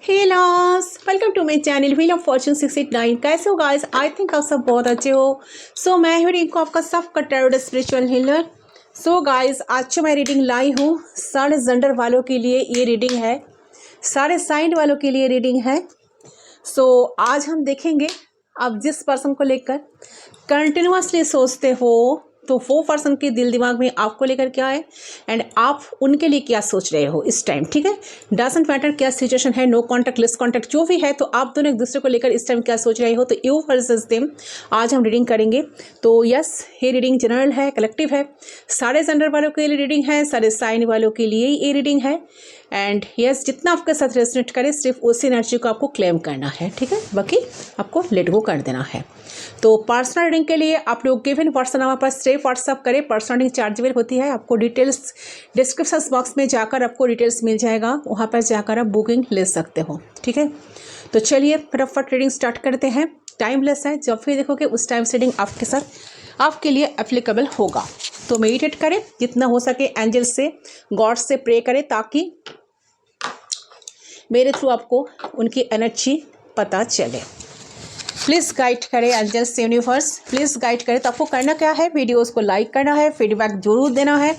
Hey loss welcome to my channel wheel of fortune 689। कैसे हो guys? I think आप सब बहुत अच्छे हो। मैं हूँ रिंकू, आपका सबका टैरोट स्पिरिचुअल हीलर। गाइस, आज जो मैं रीडिंग लाई हूँ सारे जेंडर वालों के लिए ये रीडिंग है, सारे साइन वालों के लिए रीडिंग है। आज हम देखेंगे आप जिस पर्सन को लेकर कंटिन्यूसली सोचते हो तो वो पर्सन के दिल दिमाग में आपको लेकर क्या है एंड आप उनके लिए क्या सोच रहे हो इस टाइम। ठीक है, डजंट मैटर क्या सिचुएशन है, नो कॉन्टैक्ट लेस कॉन्टैक्ट जो भी है, तो आप दोनों एक दूसरे को लेकर इस टाइम क्या सोच रहे हो, तो यू वर्सेस देम आज हम रीडिंग करेंगे। तो यस, ये रीडिंग जनरल है, कलेक्टिव है, सारे जेंडर वालों के लिए रीडिंग है, सारे साइन वालों के लिए ये रीडिंग है। एंड यस, जितना आपके साथ रेजोनेट करे सिर्फ उसी एनर्जी को आपको क्लेम करना है। ठीक है, बाकी आपको लेट गो कर देना है। तो पर्सनल रीडिंग के लिए आप लोग गिवन व्हाट्सएप नंबर पर सिर्फ व्हाट्सअप करें। पर्सनल रीडिंग चार्जेबल होती है, आपको डिटेल्स डिस्क्रिप्शन बॉक्स में जाकर आपको डिटेल्स मिल जाएगा, वहाँ पर जाकर आप बुकिंग ले सकते हो। ठीक है, तो चलिए फटाफट रीडिंग स्टार्ट करते हैं। टाइमलेस है, जब भी देखोगे उस टाइम से रीडिंग आपके साथ आपके लिए एप्लीकेबल होगा। तो मेडिटेट करें जितना हो सके, एंजल से गॉड से प्रे करें ताकि मेरे थ्रू आपको उनकी एनर्जी पता चले। प्लीज़ गाइड करें एंजल्स यूनिवर्स, प्लीज़ गाइड करें। तो आपको करना क्या है, वीडियोस को लाइक करना है, फीडबैक जरूर देना है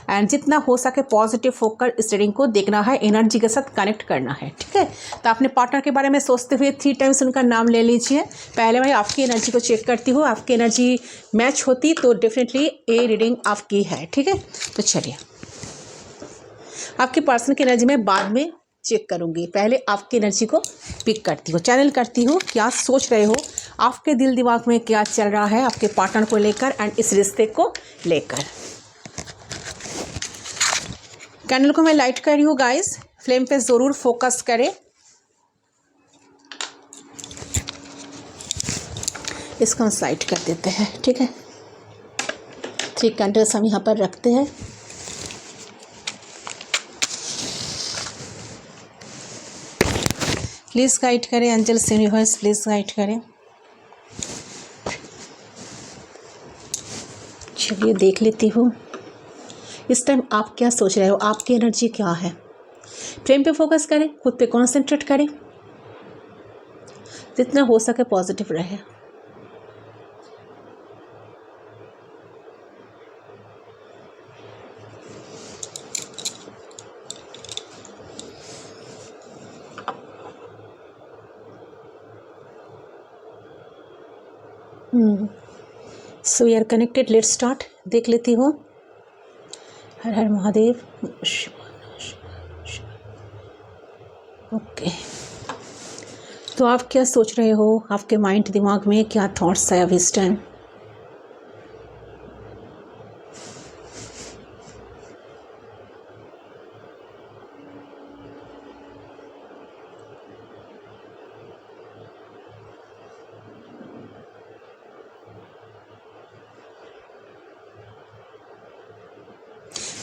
एंड जितना हो सके पॉजिटिव होकर इस रीडिंग को देखना है, एनर्जी के साथ कनेक्ट करना है। ठीक है, तो अपने पार्टनर के बारे में सोचते हुए 3 टाइम्स उनका नाम ले लीजिए। पहले मैं आपकी एनर्जी को चेक करती हूँ, आपकी एनर्जी मैच होती तो डेफिनेटली ये रीडिंग आपकी है। ठीक है, तो चलिए आपकी पर्सन की एनर्जी में बाद में चेक करूंगी, पहले आपकी एनर्जी को पिक करती हूँ, चैनल करती हूँ। क्या सोच रहे हो, आपके दिल दिमाग में क्या चल रहा है आपके पार्टनर को लेकर एंड इस रिश्ते को लेकर। कैंडल को मैं लाइट कर रही हूँ गाइस, फ्लेम पे ज़रूर फोकस करें। इसको हम लाइट कर देते हैं। ठीक है, 3 कैंडल्स हम यहाँ पर रखते हैं। प्लीज़ गाइड करें एंजल्स यूनिवर्स, प्लीज़ गाइड करें। चलिए देख लेती हूँ इस टाइम आप क्या सोच रहे हो, आपकी एनर्जी क्या है। प्रेम पे फोकस करें, खुद पे कॉन्सेंट्रेट करें, जितना हो सके पॉजिटिव रहे। So we are connected, let's start. देख लेती हूँ। हर हर महादेव। ओके, तो आप क्या सोच रहे हो, आपके माइंड दिमाग में क्या थॉट्स है अभी इस टाइम।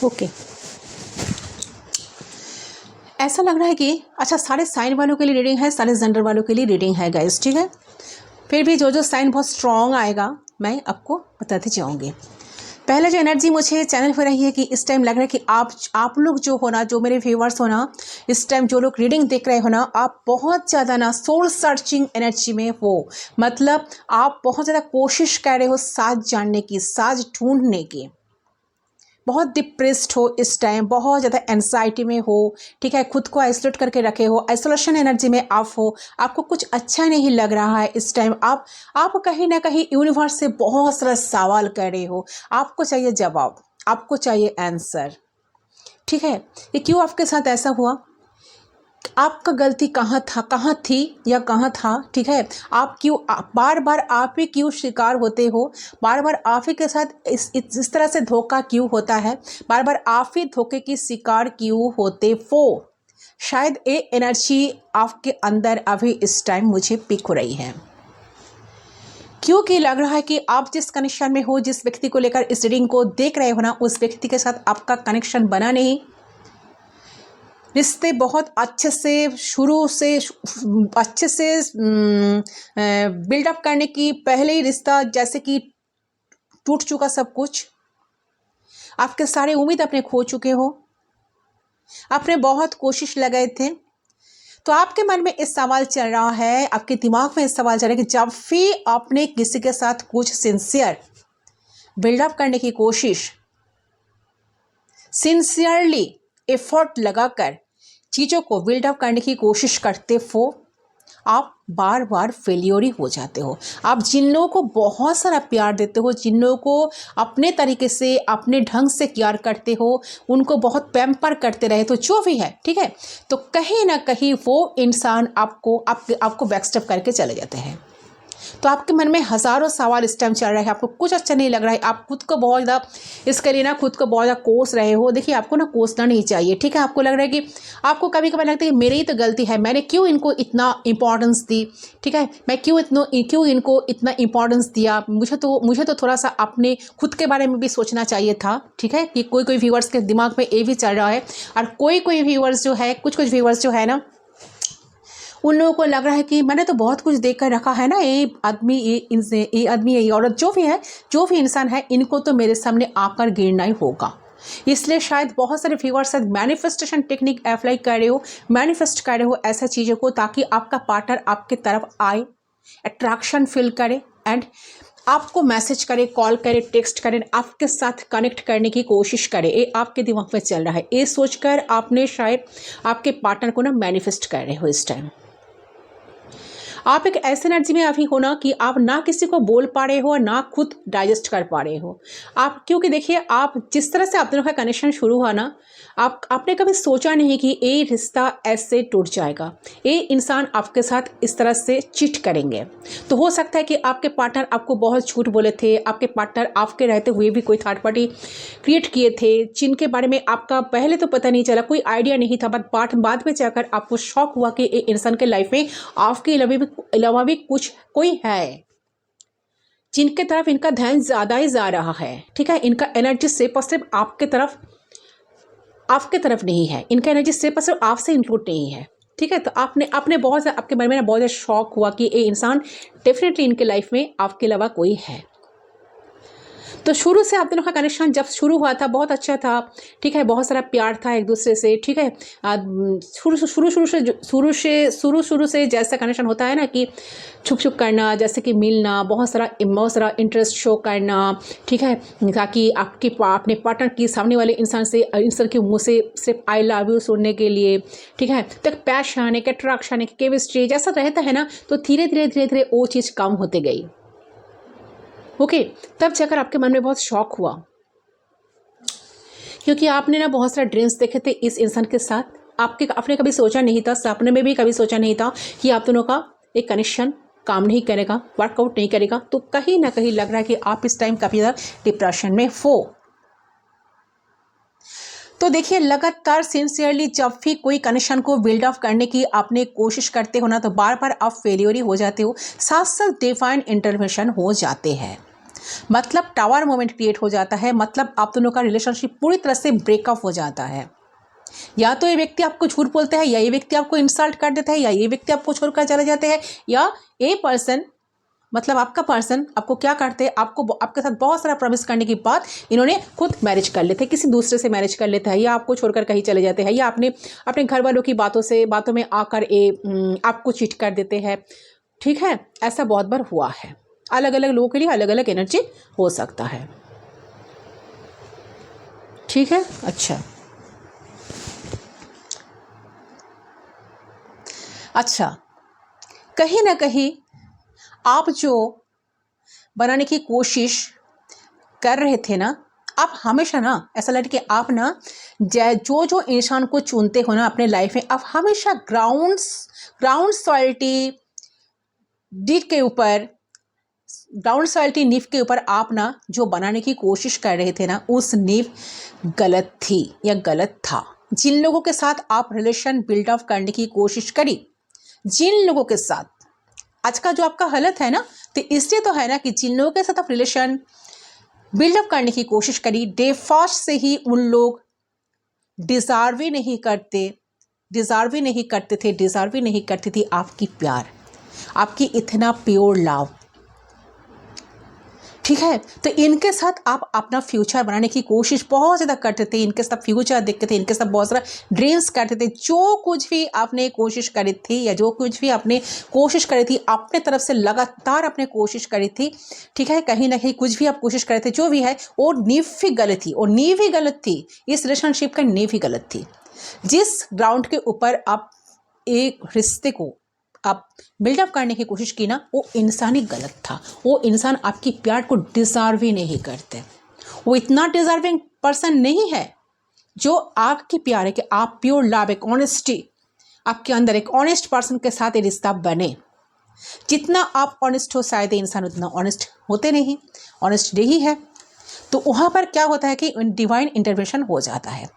ओके, ऐसा लग रहा है कि अच्छा सारे साइन वालों के लिए रीडिंग है, सारे जेंडर वालों के लिए रीडिंग है गाइस। ठीक है, फिर भी जो जो साइन बहुत स्ट्रॉन्ग आएगा मैं आपको बताती जाऊंगी। पहले जो एनर्जी मुझे चैनल पर रही है कि इस टाइम लग रहा है कि आप लोग जो हो ना, जो मेरे व्यूअर्स हो ना, इस टाइम जो लोग रीडिंग देख रहे हो ना, आप बहुत ज़्यादा ना सोल सर्चिंग एनर्जी में हो। मतलब आप बहुत ज़्यादा कोशिश कर रहे हो साज जानने की, साज ढूंढने की। बहुत डिप्रेस्ड हो इस टाइम, बहुत ज़्यादा एंजाइटी में हो। ठीक है, खुद को आइसोलेट करके रखे हो, आइसोलेशन एनर्जी में आप हो, आपको कुछ अच्छा नहीं लग रहा है इस टाइम। आप कहीं ना कहीं यूनिवर्स से बहुत सारा सवाल कर रहे हो, आपको चाहिए जवाब, आपको चाहिए आंसर। ठीक है, ये क्यों आपके साथ ऐसा हुआ, आपका गलती कहाँ था, कहाँ थी या कहाँ था। ठीक है, आप क्यों बार बार आप ही क्यों शिकार होते हो, बार बार आप ही के साथ इस तरह से धोखा क्यों होता है, बार बार आप ही धोखे की शिकार क्यों होते हो। शायद ये एनर्जी आपके अंदर अभी इस टाइम मुझे पिक हो रही है, क्योंकि लग रहा है कि आप जिस कनेक्शन में हो, जिस व्यक्ति को लेकर इस रीडिंग को देख रहे हो ना, उस व्यक्ति के साथ आपका कनेक्शन बना नहीं। रिश्ते बहुत अच्छे से शुरू से अच्छे से बिल्डअप करने की पहले ही रिश्ता जैसे कि टूट चुका सब कुछ। आपके सारे उम्मीद अपने खो चुके हो, आपने बहुत कोशिश लगाए थे, तो आपके मन में इस सवाल चल रहा है, आपके दिमाग में इस सवाल चल रहा है कि जब भी आपने किसी के साथ कुछ सिंसियर बिल्डअप करने की कोशिश, सिंसियरली एफर्ट लगाकर चीज़ों को बिल्डअप करने की कोशिश करते हो, आप बार बार फेलियर ही हो जाते हो। आप जिन लोगों को बहुत सारा प्यार देते हो, जिन लोगों को अपने तरीके से अपने ढंग से प्यार करते हो, उनको बहुत पैम्पर करते रहे, तो जो भी है, ठीक है, तो कहीं ना कहीं वो इंसान आपको बैकस्टेप करके चले जाते हैं। तो आपके मन में हज़ारों सवाल इस टाइम चल रहा है, आपको कुछ अच्छा नहीं लग रहा है, आप खुद को बहुत ज़्यादा इसके लिए ना खुद को बहुत ज़्यादा कोस रहे हो। देखिए, आपको ना कोसना नहीं चाहिए, ठीक है। आपको लग रहा है कि आपको कभी कभी लगता है कि मेरी ही तो गलती है, मैंने क्यों इनको इतना इंपॉर्टेंस दी, ठीक है, मैं क्यों इनको इतना इंपॉर्टेंस दिया, मुझे तो थोड़ा सा अपने खुद के बारे में भी सोचना चाहिए था, ठीक है। कि कोई व्यूअर्स के दिमाग में ये भी चल रहा है, और कोई व्यूअर्स जो है, कुछ व्यूअर्स जो है ना, उन लोगों को लग रहा है कि मैंने तो बहुत कुछ देख कर रखा है ना, ये आदमी ये औरत, जो भी इंसान है, इनको तो मेरे सामने आकर गिरना ही होगा। इसलिए शायद बहुत सारे व्यूअर्स शायद मैनिफेस्टेशन टेक्निक अप्लाई कर रहे हो, मैनिफेस्ट कर रहे हो ऐसा चीज़ों को, ताकि आपका पार्टनर आपके तरफ आए, अट्रैक्शन फील करे एंड आपको मैसेज करे, कॉल करे, टेक्स्ट करे, आपके साथ कनेक्ट करने की कोशिश करे। ये आपके दिमाग में चल रहा है, ये सोचकर आपने शायद आपके पार्टनर को ना मैनिफेस्ट कर रहे हो। इस टाइम आप एक ऐसे एनर्जी में अभी हो ना कि आप ना किसी को बोल पा रहे हो और ना खुद डाइजेस्ट कर पा रहे हो आप, क्योंकि देखिए, आप जिस तरह से आप दोनों का कनेक्शन शुरू हुआ ना, आपने कभी सोचा नहीं कि ये रिश्ता ऐसे टूट जाएगा, ये इंसान आपके साथ इस तरह से चीट करेंगे। तो हो सकता है कि आपके पार्टनर आपको बहुत झूठ बोले थे, आपके पार्टनर आपके रहते हुए भी कोई थर्ड पार्टी क्रिएट किए थे, जिनके बारे में आपका पहले तो पता नहीं चला, कोई आइडिया नहीं था, बट बाद में जाकर आपको शौक हुआ कि ये इंसान के लाइफ में आपके अलावा भी कोई है जिनके तरफ इनका ध्यान ज़्यादा ही जा रहा है, ठीक है। इनका एनर्जी सिर्फ और सिर्फ आपके तरफ नहीं है, इनका एनर्जी सिर्फ और सिर्फ आपसे इंक्लूड नहीं है, ठीक है। तो आपने बहुत ज़्यादा, आपके मन में ना बहुत ज़्यादा शौक हुआ कि ये इंसान डेफिनेटली इनके लाइफ में आपके अलावा कोई है। तो शुरू से आप दोनों का कनेक्शन जब शुरू हुआ था बहुत अच्छा था, ठीक है, बहुत सारा प्यार था एक दूसरे से, ठीक है। शुरू से जैसा कनेक्शन होता है ना कि छुप करना, जैसे कि मिलना, बहुत सारा इंटरेस्ट शो करना, ठीक है, ताकि अपने पार्टनर की सामने वाले इंसान के मुँह से सिर्फ आई लव यू सुनने के लिए, ठीक है। तो पैशन, एक अट्रैक्शन, एक केमिस्ट्री जैसा रहता है ना, तो धीरे धीरे वो चीज़ कम होती गई। ओके, तब जाकर आपके मन में बहुत शौक हुआ, क्योंकि आपने ना बहुत सारे ड्रीम्स देखे थे इस इंसान के साथ। आपने कभी सोचा नहीं था, सपने में भी कभी सोचा नहीं था कि आप दोनों का एक कनेक्शन काम नहीं करेगा, वर्कआउट नहीं करेगा। तो कहीं ना कहीं लग रहा है कि आप इस टाइम काफ़ी ज़्यादा डिप्रेशन में हो। तो देखिए, लगातार सिंसियरली जब भी कोई कनेक्शन को बिल्ड अप करने की आपने कोशिश करते हो ना, तो बार बार आप फेलियर ही हो जाते हो, साथ साथ डिवाइन इंटरवेंशन हो जाते हैं। मतलब टावर मोमेंट क्रिएट हो जाता है, मतलब आप दोनों का रिलेशनशिप पूरी तरह से ब्रेकअप हो जाता है। या तो ये व्यक्ति आपको झूठ बोलते हैं, या ये व्यक्ति आपको इंसल्ट कर देता है, या ये व्यक्ति आपको छोड़कर चले जाते हैं, या ये पर्सन, मतलब आपका पर्सन आपको क्या करते हैं, आपके साथ बहुत सारा प्रॉमिस करने के बाद इन्होंने खुद मैरिज कर लेते हैं, किसी दूसरे से मैरिज कर लेता है, या आपको छोड़कर कहीं चले जाते हैं, या अपने घर वालों की बातों में आकर आपको चीट कर देते हैं, ठीक है। ऐसा बहुत बार हुआ है। अलग अलग लोगों के लिए अलग अलग एनर्जी हो सकता है, ठीक है। अच्छा, कहीं ना कहीं आप जो बनाने की कोशिश कर रहे थे ना, आप हमेशा ना ऐसा लगे कि आप ना जो इंसान को चुनते हो ना अपने लाइफ में, आप हमेशा ग्राउंड सॉइल्टी नींव के ऊपर आप ना जो बनाने की कोशिश कर रहे थे ना, उस नींव गलत थी या गलत था। जिन लोगों के साथ आप रिलेशन बिल्ड अप करने की कोशिश करी, जिन लोगों के साथ आज का जो आपका हालत है ना, तो इसलिए तो है ना कि जिन लोगों के साथ आप रिलेशन बिल्डअप करने की कोशिश करी, डे फर्स्ट से ही उन लोग डिज़र्व ही नहीं करती थी आपकी प्यार, आपकी इतना प्योर लव। ठीक है। तो इनके साथ आप अपना फ्यूचर बनाने की कोशिश बहुत ज़्यादा करते थे, इनके साथ फ्यूचर देखते थे, इनके साथ बहुत सारा ड्रीम्स करते थे। जो कुछ भी आपने कोशिश करी थी या जो कुछ भी आपने कोशिश करी थी अपने तरफ से लगातार आपने कोशिश करी थी, ठीक है, कहीं ना कहीं कुछ भी आप कोशिश करे थे, जो भी है वो नींव ही गलत थी, और नींव ही गलत थी, इस रिलेशनशिप का नींव ही गलत थी। जिस ग्राउंड के ऊपर आप एक रिश्ते को आप बिल्डअप करने की कोशिश की ना, वो इंसान ही गलत था। वो इंसान आपकी प्यार को डिजर्व ही नहीं करते, वो इतना डिजर्विंग पर्सन नहीं है जो आपकी प्यार है कि आप प्योर लव, एक ऑनेस्टी आपके अंदर, एक ऑनेस्ट पर्सन के साथ ये रिश्ता बने। जितना आप ऑनेस्ट हो शायद इंसान उतना ऑनेस्ट होते नहीं, ऑनेस्ट नहीं है। तो वहाँ पर क्या होता है कि डिवाइन इंटरवेंशन हो जाता है,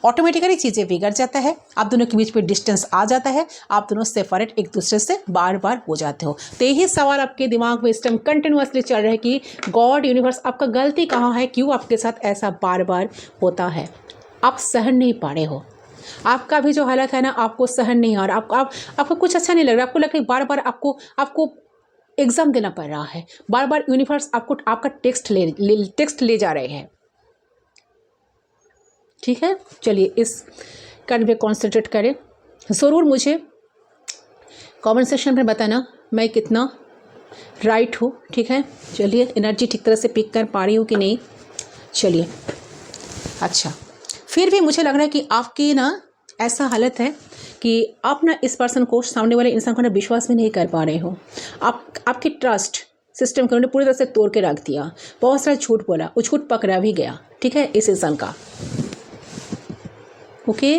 ऑटोमेटिकली चीज़ें बिगड़ जाता है, आप दोनों के बीच में डिस्टेंस आ जाता है, आप दोनों सेपरेट एक दूसरे से बार बार हो जाते हो। तो यही सवाल आपके दिमाग में इस टाइम कंटिन्यूअसली चल रहा है कि गॉड, यूनिवर्स, आपका गलती कहाँ है, क्यों आपके साथ ऐसा बार बार होता है। आप सहन नहीं पा रहे हो, आपका भी जो हालत है ना, आपको सहन नहीं आ रहा, आपको कुछ अच्छा नहीं लग रहा, आपको लगता है बार बार आपको एग्ज़ाम देना पड़ रहा है, बार बार यूनिवर्स आपको आपका टेक्स्ट ले जा रहे हैं। ठीक है, चलिए इस कार्य पे कॉन्सेंट्रेट करें। ज़रूर मुझे कमेंट सेक्शन में बताना मैं कितना राइट हूँ। ठीक है, चलिए एनर्जी ठीक तरह से पिक कर पा रही हूँ कि नहीं। चलिए, अच्छा, फिर भी मुझे लग रहा है कि आपकी ना ऐसा हालत है कि आप ना इस पर्सन को, सामने वाले इंसान को ना विश्वास भी नहीं कर पा रहे हो। आपकी ट्रस्ट सिस्टम को उन्होंने पूरी तरह से तोड़ के रख दिया, बहुत सारा झूठ बोला, वो झूठ पकड़ा भी गया। ठीक है, इस इंसान का। ओके,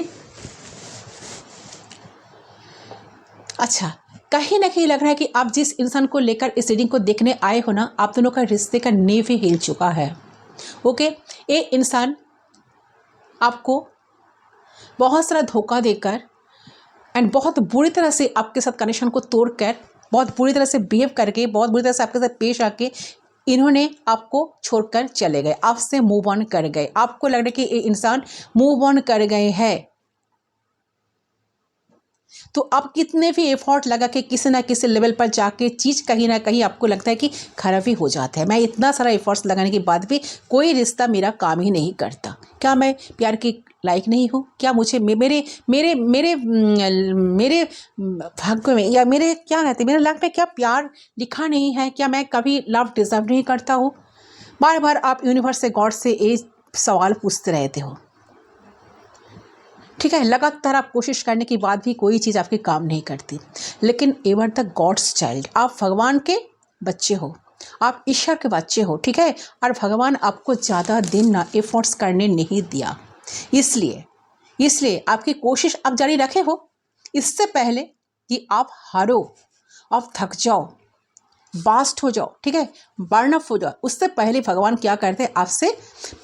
अच्छा, कहीं ना कहीं लग रहा है कि आप जिस इंसान को लेकर इस रीडिंग को देखने आए हो ना, आप दोनों का रिश्ते का नींव ही हिल चुका है। ओके, ये इंसान आपको बहुत सारा धोखा देकर एंड बहुत बुरी तरह से आपके साथ कनेक्शन को तोड़कर, बहुत बुरी तरह से बिहेव करके, बहुत बुरी तरह से आपके साथ पेश आके इन्होंने आपको छोड़कर चले गए, आपसे मूव ऑन कर गए। आपको लग रहा है कि ये इंसान मूव ऑन कर गए हैं, तो आप कितने भी एफर्ट लगा के किसी ना किसी लेवल पर जाके चीज़ कहीं ना कहीं आपको लगता है कि खराब ही हो जाता है। मैं इतना सारा एफर्ट्स लगाने के बाद भी कोई रिश्ता मेरा काम ही नहीं करता। क्या मैं प्यार की लायक नहीं हूँ? क्या मुझे मेरे मेरे मेरे मेरे भाग्य में, या मेरे क्या कहते हैं, मेरे लाइफ में क्या प्यार लिखा नहीं है? क्या मैं कभी लव डिजर्व नहीं करता हूँ? बार बार आप यूनिवर्स से, गॉड से ये सवाल पूछते रहते हो। ठीक है, लगातार आप कोशिश करने के बाद भी कोई चीज़ आपके काम नहीं करती। लेकिन एवर द गॉड्स चाइल्ड, आप भगवान के बच्चे हो, आप ईश्वर के बच्चे हो। ठीक है, और भगवान आपको ज़्यादा दिन ना एफर्ट्स करने नहीं दिया, इसलिए आपकी कोशिश आप जारी रखे हो। इससे पहले कि आप हारो, आप थक जाओ, बास्ट हो जाओ, ठीक है, बर्न अप हो जाओ, उससे पहले भगवान क्या करते हैं, आपसे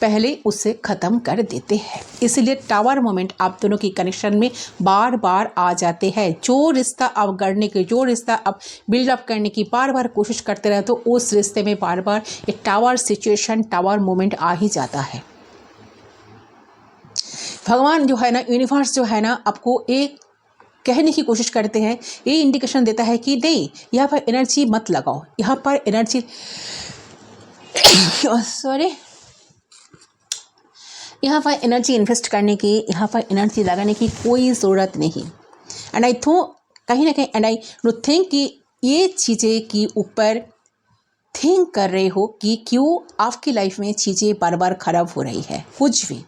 पहले उसे ख़त्म कर देते हैं। इसलिए टावर मोमेंट आप दोनों की कनेक्शन में बार बार आ जाते हैं। जो रिश्ता आप गढ़ने के, जो रिश्ता आप बिल्डअप करने की बार बार कोशिश करते रहे, तो उस रिश्ते में बार बार एक टावर सिचुएशन, टावर मोमेंट आ ही जाता है। भगवान जो है ना, यूनिवर्स जो है ना, आपको एक कहने की कोशिश करते हैं, ये इंडिकेशन देता है कि नहीं, यहाँ पर एनर्जी मत लगाओ, यहाँ पर एनर्जी यहाँ पर एनर्जी इन्वेस्ट करने की, यहाँ पर एनर्जी लगाने की कोई ज़रूरत नहीं। एंड आई कहीं ना कहीं एंड आई नो थिंक कि ये चीज़ें के ऊपर थिंक कर रहे हो कि क्यों आपकी लाइफ में चीज़ें बार बार ख़राब हो रही है। कुछ भी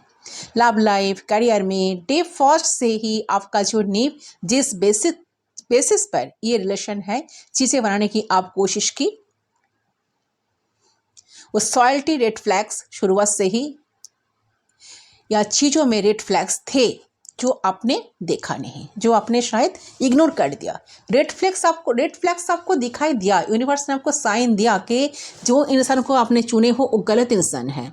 लव लाइफ, करियर में डे फर्स्ट से ही आपका जो नींव, जिस बेसिस पर ये रिलेशन है, चीज़ें बनाने की आप कोशिश की, वो सॉयल्टी रेड फ्लैग्स शुरुआत से ही, या चीज़ों में रेड फ्लैग्स थे जो आपने देखा नहीं, जो आपने शायद इग्नोर कर दिया। रेड फ्लैग्स आपको दिखाई दिया, यूनिवर्स ने आपको साइन दिया कि जो इंसान को आपने चुने हो वो गलत इंसान है,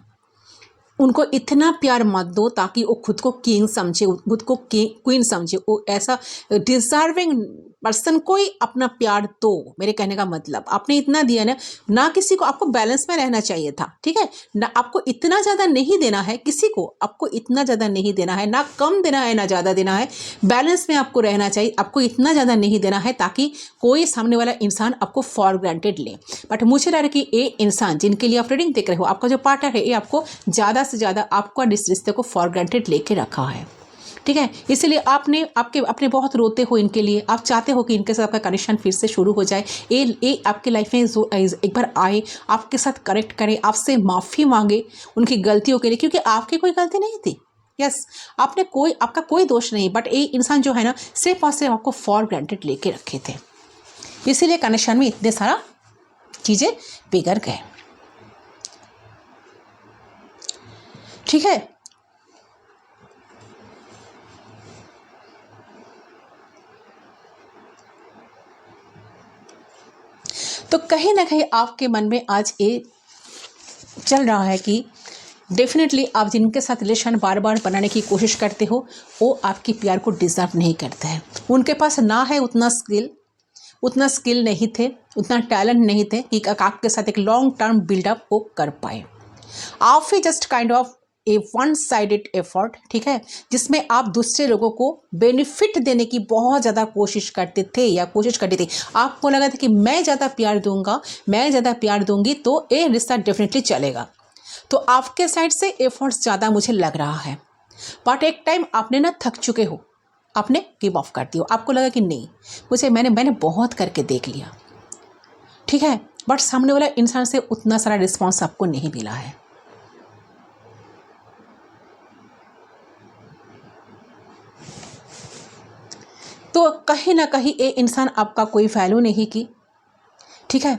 उनको इतना प्यार मत दो ताकि वो खुद को किंग समझे, खुद को क्वीन समझे। वो ऐसा डिजर्विंग पर्सन को ही अपना प्यार दो। मेरे कहने का मतलब, आपने इतना दिया ना किसी को, आपको बैलेंस में रहना चाहिए था, ठीक है ना। आपको इतना ज़्यादा नहीं देना है किसी को, आपको इतना ज़्यादा नहीं देना है, ना कम देना है ना ज़्यादा देना है, बैलेंस में आपको रहना चाहिए। आपको इतना ज़्यादा नहीं देना है ताकि कोई सामने वाला इंसान आपको फॉर ग्रांटेड ले। बट मुझे लग रहा है कि ये इंसान जिनके लिए आप रीडिंग देख रहे हो, आपका जो पार्टनर है, ये आपको ज़्यादा से ज़्यादा आपका इस रिश्ते को फॉर ग्रांटेड लेके रखा है, ठीक है। इसलिए अपने बहुत रोते हो इनके लिए, आप चाहते हो कि इनके साथ आपका कनेक्शन फिर से शुरू हो जाए। ये आपके लाइफ में जो एक बार आए, आपके साथ करेक्ट करे, आपसे माफ़ी मांगे उनकी गलतियों के लिए, क्योंकि आपकी कोई गलती नहीं थी। यस, आपका कोई दोष नहीं, बट ये इंसान जो है ना सिर्फ और सिर्फ आपको फॉर ग्रांटेड लेके रखे थे, इसीलिए कनेक्शन में इतने सारा चीज़ें बिगड़ गए, ठीक है। तो कहीं ना कहीं आपके मन में आज ये चल रहा है कि डेफिनेटली आप जिनके साथ रिलेशन बार बार बनाने की कोशिश करते हो, वो आपकी प्यार को डिजर्व नहीं करते हैं। उनके पास ना है उतना स्किल नहीं थे, उतना टैलेंट नहीं थे कि आपके साथ एक लॉन्ग टर्म बिल्डअप वो कर पाए। आप ही just kind of a one sided effort, ठीक है, जिसमें आप दूसरे लोगों को बेनिफिट देने की बहुत ज़्यादा कोशिश करते थे या कोशिश करती थी। आपको लगा था कि मैं ज़्यादा प्यार दूंगा, मैं ज़्यादा प्यार दूंगी तो ये रिश्ता डेफिनेटली चलेगा। तो आपके साइड से एफर्ट्स ज़्यादा मुझे लग रहा है, बट एक टाइम आपने ना थक चुके हो, आपने गिव ऑफ कर दिया। आपको लगा कि नहीं, मैंने बहुत करके देख लिया, ठीक है, बट सामने वाला इंसान से उतना सारा रिस्पॉन्स आपको नहीं मिला है। तो कहीं ना कहीं ये इंसान आपका कोई वैल्यू नहीं की, ठीक है,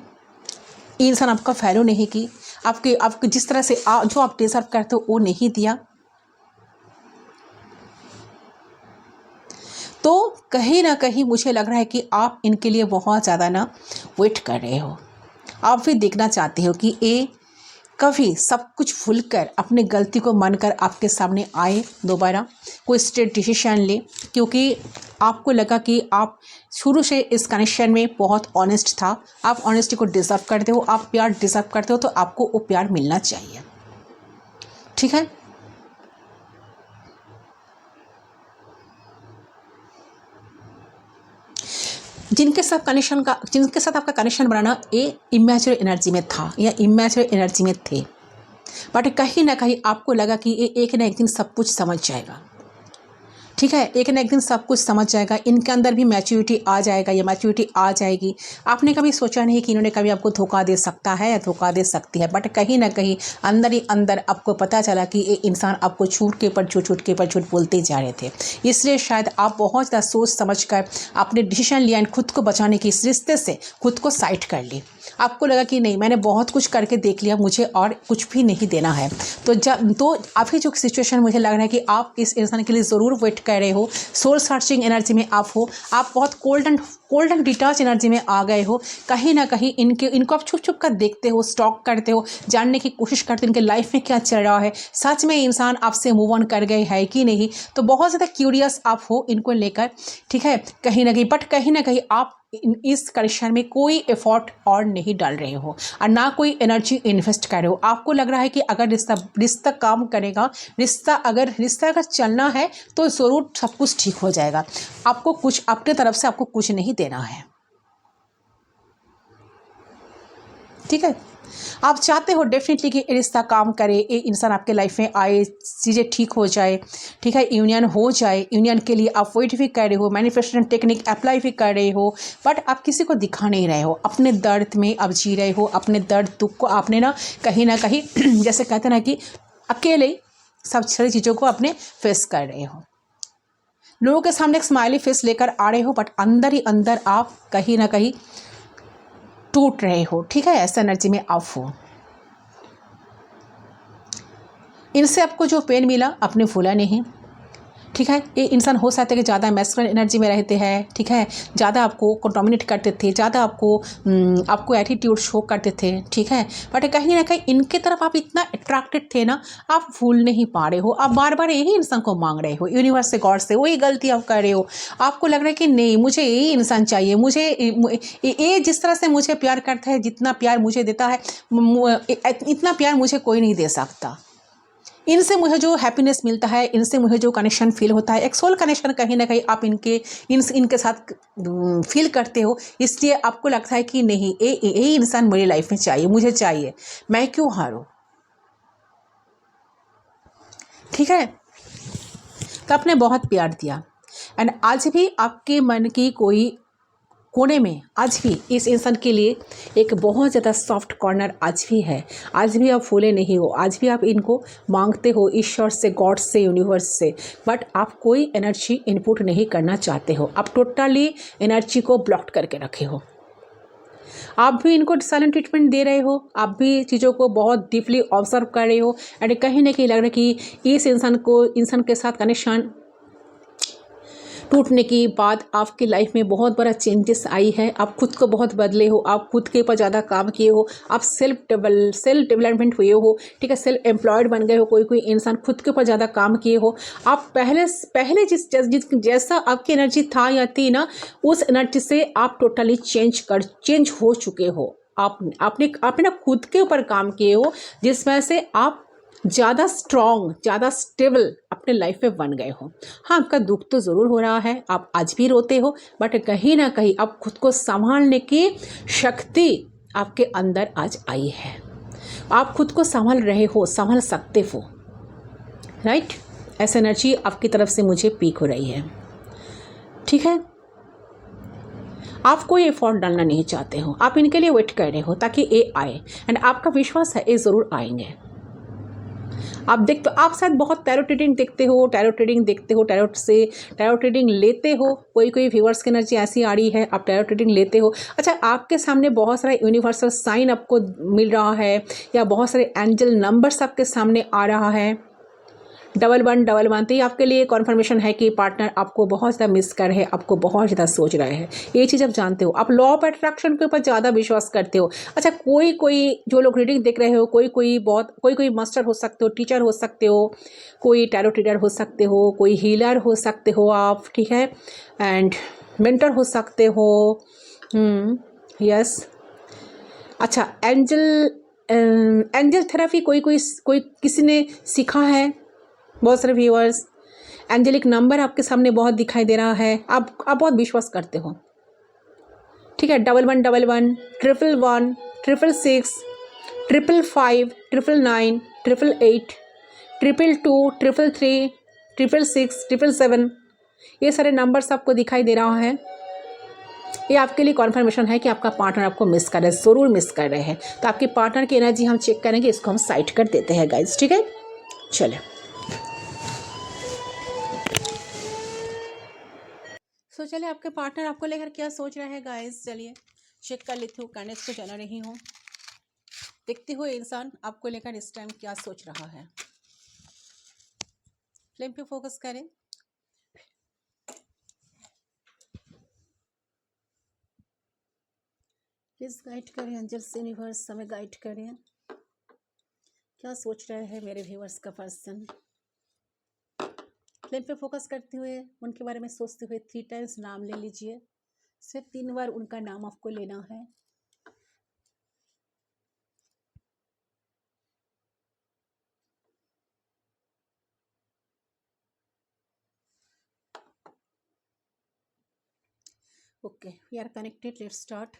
ये इंसान आपका वैल्यू नहीं की, आपके जिस तरह से जो आप डिजर्व करते हो वो नहीं दिया। तो कहीं ना कहीं मुझे लग रहा है कि आप इनके लिए बहुत ज़्यादा ना वेट कर रहे हो। आप भी देखना चाहते हो कि ये कभी सब कुछ भूलकर अपनी गलती को मानकर आपके सामने आए, दोबारा कोई स्ट्रेट डिसीजन ले, क्योंकि आपको लगा कि आप शुरू से इस कनेक्शन में बहुत ऑनेस्ट था, आप ऑनेस्टी को डिजर्व करते हो, आप प्यार डिजर्व करते हो, तो आपको वो प्यार मिलना चाहिए, ठीक है। जिनके साथ आपका कनेक्शन बनाना ये इमेच्योर एनर्जी में था या इमेच्योर एनर्जी में थे, बट कहीं ना कहीं आपको लगा कि ये एक ना एक दिन सब कुछ समझ जाएगा, ठीक है, एक ना एक दिन सब कुछ समझ जाएगा, इनके अंदर भी मैच्योरिटी आ जाएगा या मैच्योरिटी आ जाएगी। आपने कभी सोचा नहीं कि इन्होंने कभी आपको धोखा दे सकता है या धोखा दे सकती है, बट कहीं ना कहीं अंदर ही अंदर आपको पता चला कि ये इंसान आपको झूठ के ऊपर झूठ बोलते जा रहे थे। इसलिए शायद आप बहुत ज़्यादा सोच समझ कर आपने डिसीजन लिया एंड खुद को बचाने की इस रिश्ते से खुद को साइड कर ली। आपको लगा कि नहीं, मैंने बहुत कुछ करके देख लिया, मुझे और कुछ भी नहीं देना है। तो अभी जो सिचुएशन मुझे लग रहा है कि आप इस इंसान के लिए ज़रूर वेट कर रहे हो, सोल सर्चिंग एनर्जी में आप हो, आप बहुत कोल्ड एंड डिटैच एनर्जी में आ गए हो। कहीं ना कहीं इनको आप छुप कर देखते हो, स्टॉक करते हो, जानने की कोशिश करते हो इनके लाइफ में क्या चल रहा है, सच में इंसान आपसे मूव ऑन कर गए है कि नहीं। तो बहुत ज़्यादा क्यूरियस आप हो इनको लेकर, ठीक है, कहीं ना कहीं, बट कहीं ना कहीं आप इस कनेक्शन में कोई एफर्ट और नहीं डाल रहे हो और ना कोई एनर्जी इन्वेस्ट कर रहे हो। आपको लग रहा है कि अगर रिश्ता काम करेगा, रिश्ता अगर चलना है तो ज़रूर सब कुछ ठीक हो जाएगा। आपको कुछ अपने तरफ से आपको कुछ नहीं देना है, ठीक है। आप चाहते हो डेफिनेटली कि रिश्ता काम करे, ये इंसान आपके लाइफ में आए, चीज़ें ठीक हो जाए, ठीक है, यूनियन हो जाए। यूनियन के लिए आप वेट भी कर रहे हो, मैनिफेस्टेशन टेक्निक अप्लाई भी कर रहे हो, बट आप किसी को दिखा नहीं रहे हो। अपने दर्द में आप जी रहे हो, अपने दर्द दुख को आपने ना कहीं जैसे कहते ना कि अकेले सब सारी चीज़ों को अपने फेस कर रहे हो। लोगों के सामने एक स्माइली फेस लेकर आ रहे हो, बट अंदर ही अंदर आप कहीं ना कहीं टूट रहे हो, ठीक है, ऐसा एनर्जी में आप हो। इनसे आपको जो पेन मिला आपने भूला नहीं, ठीक है। ये इंसान हो सकता है कि ज़्यादा मैस्कुलिन एनर्जी में रहते हैं, ठीक है, ज़्यादा आपको कंटोमिनेट करते थे, ज़्यादा आपको एटीट्यूड शो करते थे, ठीक है। बट कहीं ना कहीं इनके तरफ आप इतना अट्रैक्टेड थे ना, आप भूल नहीं पा रहे हो, आप बार बार यही इंसान को मांग रहे हो, यूनिवर्स से, गॉड से वही गलती आप कर रहे हो। आपको लग रहा है कि नहीं, मुझे यही इंसान चाहिए, मुझे ये जिस तरह से मुझे प्यार करता है, जितना प्यार मुझे देता है, इतना प्यार मुझे कोई नहीं दे सकता। इनसे मुझे जो हैप्पीनेस मिलता है, इनसे मुझे जो कनेक्शन फील होता है, एक सोल कनेक्शन कहीं ना कहीं आप इनके साथ फील करते हो, इसलिए आपको लगता है कि नहीं, ये इंसान मेरी लाइफ में चाहिए, मुझे चाहिए, मैं क्यों हारूं। ठीक है। तो आपने बहुत प्यार दिया, एंड आज भी आपके मन की कोई कोने में आज भी इस इंसान के लिए एक बहुत ज़्यादा सॉफ्ट कॉर्नर आज भी है। आज भी आप फूले नहीं हो, आज भी आप इनको मांगते हो ईश्वर से, गॉड से, यूनिवर्स से, बट आप कोई एनर्जी इनपुट नहीं करना चाहते हो। आप टोटली एनर्जी को ब्लॉक करके रखे हो। आप भी इनको साइलेंट ट्रीटमेंट दे रहे हो, आप भी चीज़ों को बहुत डीपली ऑब्जर्व कर रहे हो, एंड कहीं ना कहीं लग रहा है कि इस इंसान के साथ कनेक्शन टूटने के बाद आपकी लाइफ में बहुत बड़ा चेंजेस आई है। आप खुद को बहुत बदले हो, आप खुद के ऊपर ज़्यादा काम किए हो, आप सेल्फ डेवलपमेंट हुए हो, ठीक है, सेल्फ एम्प्लॉयड बन गए हो। कोई इंसान खुद के ऊपर ज़्यादा काम किए हो। आप पहले जैसा आपकी एनर्जी था या थी ना, उस एनर्जी से आप टोटली चेंज हो चुके हो। आपने ना खुद के ऊपर काम किए हो, जिस वजह से आप ज़्यादा स्ट्रॉन्ग, ज़्यादा स्टेबल अपने लाइफ में बन गए हो। हाँ, आपका दुख तो ज़रूर हो रहा है, आप आज भी रोते हो, बट कहीं ना कहीं आप खुद को संभालने की शक्ति आपके अंदर आज आई है। आप खुद को संभाल रहे हो, संभाल सकते हो, राइट। ऐसा एनर्जी आपकी तरफ से मुझे पीक हो रही है, ठीक है। आप कोई एफर्ट डालना नहीं चाहते हो, आप इनके लिए वेट कर रहे हो ताकि ये आए, एंड आपका विश्वास है ये ज़रूर आएंगे। आप शायद बहुत टैरो ट्रीडिंग देखते हो, टैरो ट्रीडिंग लेते हो। कोई व्यूअर्स की एनर्जी ऐसी आ रही है, आप टैरो ट्रीडिंग लेते हो। अच्छा, आपके सामने बहुत सारा यूनिवर्सल साइन आपको मिल रहा है, या बहुत सारे एंजल नंबर्स आपके सामने आ रहा है। 1111, तो ये आपके लिए कॉन्फर्मेशन है कि पार्टनर आपको बहुत ज़्यादा मिस कर रहे हैं, आपको बहुत ज़्यादा सोच रहे हैं। ये चीज़ आप जानते हो, आप लॉ ऑफ अट्रैक्शन के ऊपर ज़्यादा विश्वास करते हो। अच्छा, कोई जो लोग रीडिंग देख रहे हो, कोई मास्टर हो सकते हो, टीचर हो सकते हो, कोई टैरो रीडर हो सकते हो, कोई हीलर हो सकते हो आप, ठीक है, एंड मेंटर हो सकते हो। यस। अच्छा, एंजल थेरेपी कोई किसी ने सीखा है। बहुत सारे व्यूअर्स, एंजेलिक नंबर आपके सामने बहुत दिखाई दे रहा है, आप बहुत विश्वास करते हो, ठीक है। 1111, 111, 666, 555, 999, 888, 222, 333, 666, 777, ये सारे नंबर्स आपको दिखाई दे रहा है। ये आपके लिए कॉन्फर्मेशन है कि आपका पार्टनर आपको मिस कर रहा है, ज़रूर मिस कर रहे हैं। तो आपके पार्टनर की एनर्जी हम चेक करेंगे, इसको हम साइड कर देते हैं गाइज, ठीक है। चले, चलिए आपके पार्टनर आपको लेकर क्या सोच रहे हैं गाइस, चलिए चेक कर लेती हूँ, करने को जाना नहीं हूँ। देखती हुए इंसान आपको लेकर इस टाइम क्या सोच रहा है। फ्लेम पे फोकस करें। प्लीज गाइड करें, एंजल्स यूनिवर्स हमें गाइड करें, क्या सोच रहे हैं मेरे व्यूअर्स का पर्सन। फ्लेम पे फोकस करते हुए, उनके बारे में सोचते हुए 3 टाइम्स नाम ले लीजिए। सिर्फ 3 बार उनका नाम आपको लेना है। Okay, we are connected, let's start.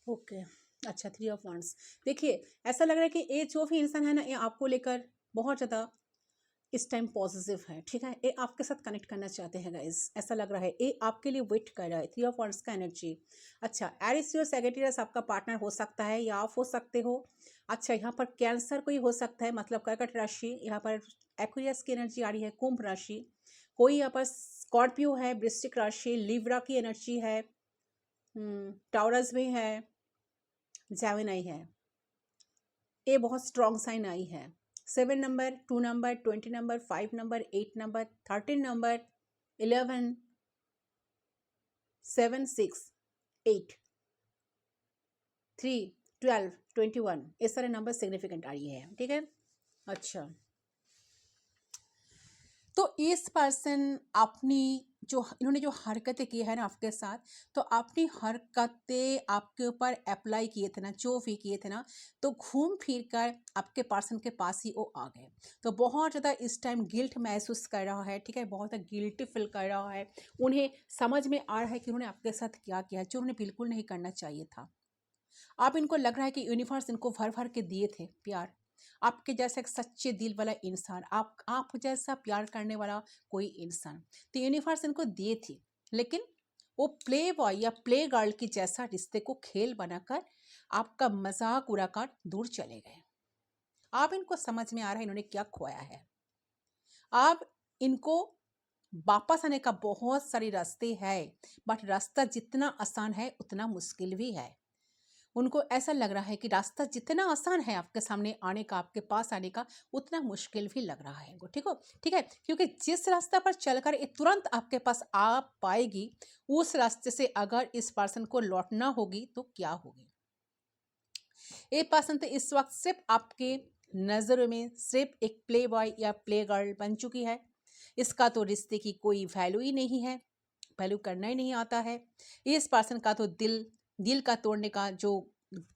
Okay, अच्छा, 3 ऑफ वांड्स। देखिए, ऐसा लग रहा है कि ये जो भी इंसान है ना, ये आपको लेकर बहुत ज़्यादा इस टाइम पॉजिटिव है, ठीक है। ये आपके साथ कनेक्ट करना चाहते हैं गाइस, ऐसा लग रहा है ये आपके लिए वेट कर रहा है। 3 ऑफ वांड्स का एनर्जी। अच्छा, एरिस और सैजिटेरियस आपका पार्टनर हो सकता है या आप हो सकते हो। अच्छा, यहाँ पर कैंसर कोई हो सकता है, मतलब कर्कट राशि। यहाँ पर एक्वेरियस की एनर्जी आ रही है, कुंभ राशि। कोई यहाँ पर स्कॉर्पियो है, वृश्चिक राशि, लिब्रा की एनर्जी है, टॉरस भी है, जेमिनी है। ये बहुत स्ट्रॉन्ग साइन आई है। 7 number, 2 number, 20 number, 5 number, 8 number, 13 number, 11, 7, 6, 8, 3, 12, 21, ये सारे नंबर सिग्निफिकेंट आ रही है, ठीक है। अच्छा, तो इस पर्सन अपनी जो इन्होंने जो हरकतें की है ना आपके साथ, तो अपनी हरकतें आपके ऊपर अप्लाई किए थे ना, जो भी किए थे ना, तो घूम फिर कर आपके पर्सन के पास ही वो आ गए। तो बहुत ज़्यादा इस टाइम गिल्ट महसूस कर रहा है, ठीक है, बहुत ज़्यादा गिल्टी फील कर रहा है। उन्हें समझ में आ रहा है कि उन्होंने आपके साथ क्या किया, जो उन्हें बिल्कुल नहीं करना चाहिए था। अब इनको लग रहा है कि यूनिवर्स इनको भर भर के दिए थे प्यार, आपके जैसा एक सच्चे दिल वाला इंसान, आप जैसा प्यार करने वाला कोई इंसान, तो यूनिवर्स इनको दिए थी। लेकिन वो प्ले बॉय या प्ले गर्ल की जैसा रिश्ते को खेल बनाकर आपका मजाक उड़ाकर दूर चले गए। अब इनको समझ में आ रहा है इन्होंने क्या खोया है। अब इनको वापस आने का बहुत सारे रास्ते हैं, बट रास्ता जितना आसान है उतना मुश्किल भी है। उनको ऐसा लग रहा है कि रास्ता जितना आसान है आपके सामने आने का, आपके पास आने का, उतना मुश्किल भी लग रहा है इनको, ठीक है, क्योंकि जिस रास्ता पर चलकर ये तुरंत आपके पास आ पाएगी, उस रास्ते से अगर इस पर्सन को लौटना होगी तो क्या होगी। ये पर्सन तो इस वक्त सिर्फ आपके नज़रों में सिर्फ एक प्ले बॉय या प्ले गर्ल बन चुकी है। इसका तो रिश्ते की कोई वैल्यू ही नहीं है, वैल्यू करना ही नहीं आता है। इस पर्सन का तो दिल का तोड़ने का जो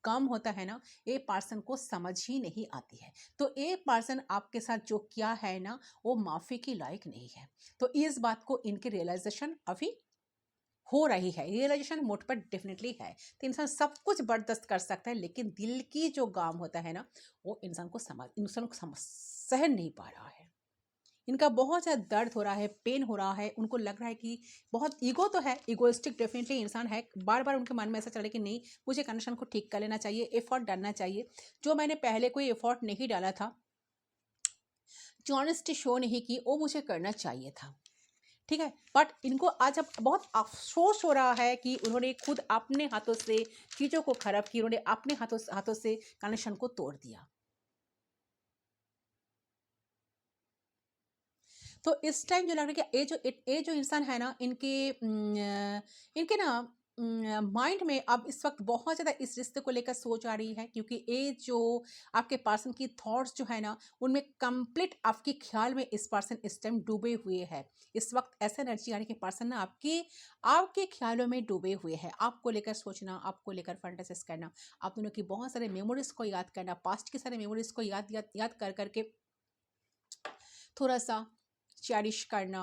काम होता है ना, ये पर्सन को समझ ही नहीं आती है। तो ये पर्सन आपके साथ जो किया है ना, वो माफ़ी की लायक नहीं है। तो इस बात को इनके रियलाइजेशन अभी हो रही है, रियलाइजेशन मोड पर डेफिनेटली है। तो इंसान सब कुछ बर्दाश्त कर सकता है, लेकिन दिल की जो गाम होता है ना, वो इंसान को सहन नहीं पा रहा है। इनका बहुत ज़्यादा दर्द हो रहा है, पेन हो रहा है। उनको लग रहा है कि बहुत ईगो तो है, इगोइस्टिक डेफिनेटली इंसान है। बार बार उनके मन में ऐसा चल रहा है कि नहीं, मुझे कंडीशन को ठीक कर लेना चाहिए, एफर्ट डालना चाहिए। जो मैंने पहले कोई एफर्ट नहीं डाला था, जो ऑनेस्टी शो नहीं की, वो मुझे करना चाहिए था, ठीक है। बट इनको आज अब बहुत अफसोस हो रहा है कि उन्होंने खुद अपने हाथों से चीज़ों को खराब की, उन्होंने अपने हाथों से कनेक्शन को तोड़ दिया। तो इस टाइम जो लग रहा है कि ये जो इंसान है ना, इनके ना माइंड में अब इस वक्त बहुत ज़्यादा इस रिश्ते को लेकर सोच आ रही है, क्योंकि ये जो आपके पर्सन की थॉट्स जो है ना, उनमें कंप्लीट आपके ख्याल में इस पर्सन इस टाइम डूबे हुए हैं। इस वक्त ऐसा एनर्जी आ रही है कि पर्सन ना आपके ख्यालों में डूबे हुए हैं। आपको लेकर सोचना, आपको लेकर फंटासिस करना, आप दोनों की बहुत सारे मेमोरीज को याद करना, पास्ट के सारे मेमोरीज को याद कर करके थोड़ा सा चेरिश करना।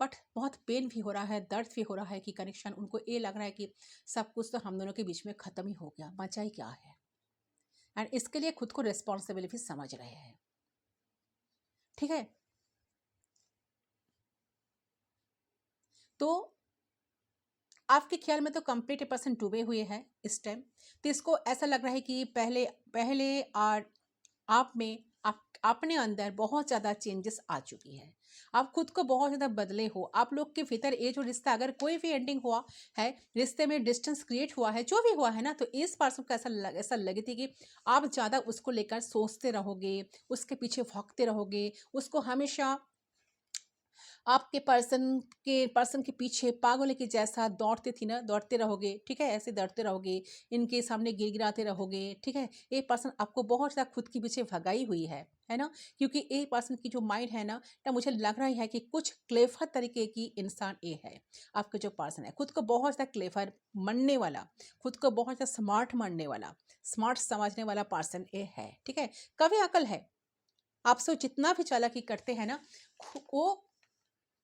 बट बहुत पेन भी हो रहा है, दर्द भी हो रहा है कि कनेक्शन, उनको ये लग रहा है कि सब कुछ तो हम दोनों के बीच में ख़त्म ही हो गया, बचा ही क्या है। एंड इसके लिए खुद को रिस्पॉन्सिबल भी समझ रहे हैं, ठीक है। तो आपके ख्याल में तो कंप्लीट पर्सन डूबे हुए हैं इस टाइम। तो इसको ऐसा लग रहा है कि पहले पहले और आप में अपने अंदर बहुत ज़्यादा चेंजेस आ चुकी है। आप खुद को बहुत ज़्यादा बदले हो। आप लोग के भीतर ये जो रिश्ता, अगर कोई भी एंडिंग हुआ है, रिश्ते में डिस्टेंस क्रिएट हुआ है, जो भी हुआ है ना, तो इस पर्सन को ऐसा लगी थी कि आप ज़्यादा उसको लेकर सोचते रहोगे, उसके पीछे भागते रहोगे, उसको हमेशा आपके पर्सन के पीछे पागलों के जैसा दौड़ते रहोगे, ठीक है, ऐसे दौड़ते रहोगे, इनके सामने गिड़गिड़ाते रहोगे, ठीक है। ये पर्सन आपको बहुत ज़्यादा खुद के पीछे भगाई हुई है ना, क्योंकि ये पर्सन की जो माइंड है ना मुझे लग रहा है कि कुछ क्लेवर तरीके की इंसान ये है। आपका जो पर्सन है, खुद को बहुत ज़्यादा क्लेवर मानने वाला, खुद को बहुत ज़्यादा स्मार्ट मानने वाला, स्मार्ट समझने वाला पर्सन ये है, ठीक है। कभी अकल है, आपसे जितना भी चालाकी करते हैं ना, वो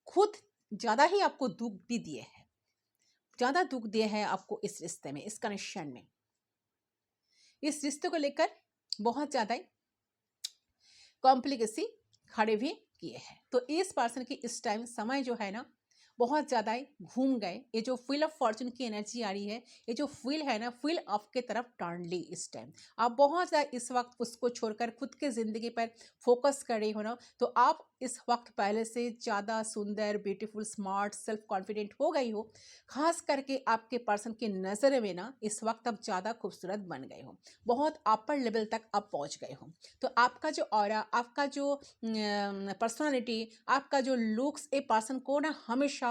खुद ज़्यादा ही आपको दुख भी दिए हैं, ज़्यादा दुख दिए हैं आपको इस रिश्ते में, इस कनेक्शन में। इस रिश्ते को लेकर बहुत ज़्यादा कॉम्प्लिकेसी खड़े भी किए हैं। तो इस पर्सन की इस टाइम समय जो है ना बहुत ज़्यादा ही घूम गए। ये जो व्हील ऑफ फॉर्चून की एनर्जी आ रही है, ये जो व्हील है ना, व्हील आपके तरफ टर्न ली इस टाइम। आप बहुत ज़्यादा इस वक्त उसको छोड़कर खुद के ज़िंदगी पर फोकस कर रही हो ना, तो आप इस वक्त पहले से ज़्यादा सुंदर, ब्यूटीफुल, स्मार्ट, सेल्फ कॉन्फिडेंट हो गई हो। खास करके आपके पर्सन की नज़र में ना इस वक्त आप ज़्यादा खूबसूरत बन गए हो, बहुत अपर लेवल तक आप पहुँच गए हो। तो आपका जो ऑरा, आपका जो पर्सनालिटी, आपका जो लुक्स, ए पर्सन को ना हमेशा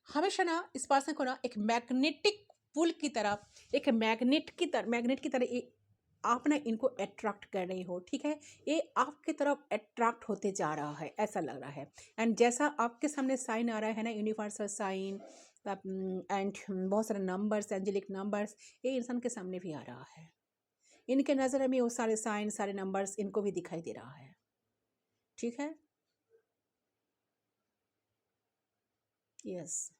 हमेशा ना इस पर्सन को ना एक मैग्नेटिक पुल की तरह, एक मैग्नेट की तरह आप ना इनको अट्रैक्ट कर रही हो। ठीक है, ये आपकी तरफ अट्रैक्ट होते जा रहा है, ऐसा लग रहा है। एंड जैसा आपके सामने साइन आ रहा है ना, यूनिवर्सल साइन एंड बहुत सारे नंबर्स, एंजेलिक नंबर्स, ये इंसान के सामने भी आ रहा है। इनके नज़र में वो सारे साइन, सारे नंबर्स इनको भी दिखाई दे रहा है। ठीक है, यस।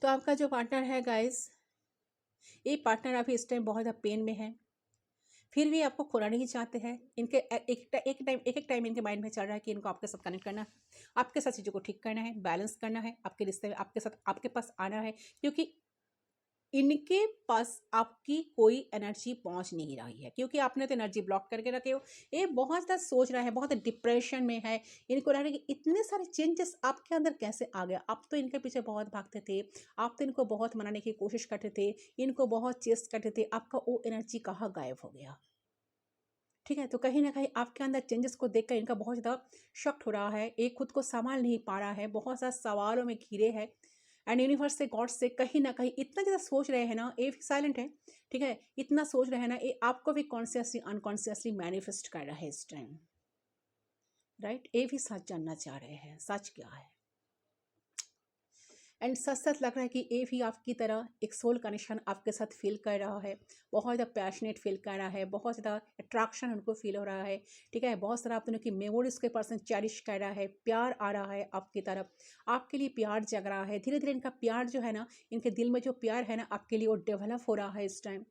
तो आपका जो पार्टनर है गाइस, ये पार्टनर अभी इस टाइम बहुत ज़्यादा पेन में है, फिर भी आपको खोना नहीं चाहते हैं। इनके एक टाइम इनके माइंड में चल रहा है कि इनको आपके साथ कनेक्ट करना है, आपके साथ चीज़ों को ठीक करना है, बैलेंस करना है, आपके रिश्ते में आपके साथ आपके पास आना है, क्योंकि इनके पास आपकी कोई एनर्जी पहुंच नहीं रही है, क्योंकि आपने तो एनर्जी ब्लॉक करके रखे हो। ये बहुत ज़्यादा सोच रहा है, बहुत डिप्रेशन में है। इनको लग रहा है कि इतने सारे चेंजेस आपके अंदर कैसे आ गया। आप तो इनके पीछे बहुत भागते थे, आप तो इनको बहुत मनाने की कोशिश करते थे, इनको बहुत चेस्ट करते थे, आपका वो एनर्जी कहाँ गायब हो गया। ठीक है, तो कहीं ना कहीं आपके अंदर चेंजेस को देखकर इनका बहुत ज़्यादा शॉक्ड हो रहा है। एक खुद को संभाल नहीं पा रहा है, बहुत ज़्यादा सवालों में घिरे है। एंड यूनिवर्स से, गॉड से कहीं ना कहीं इतना ज़्यादा सोच रहे हैं ना, ये साइलेंट है। ठीक है, इतना सोच रहे हैं ना, ये आपको भी कॉन्शियसली अनकॉन्शियसली मैनिफेस्ट कर रहा है इस टाइम। राइट, ये भी सच जानना चाह रहे हैं, सच क्या है। एंड सच सच लग रहा है कि ये भी आपकी तरह एक सोल कनेक्शन आपके साथ फील कर रहा है, बहुत ज़्यादा पैशनेट फील कर रहा है, बहुत ज़्यादा अट्रैक्शन उनको फील हो रहा है। ठीक है, बहुत सारा आप दोनों की मेमोरीज के पर्सन चेरिश कर रहा है, प्यार आ रहा है आपकी तरफ, आपके लिए प्यार जग रहा है। धीरे धीरे इनका प्यार जो है ना, इनके दिल में जो प्यार है ना आपके लिए, वो डेवलप हो रहा है इस टाइम।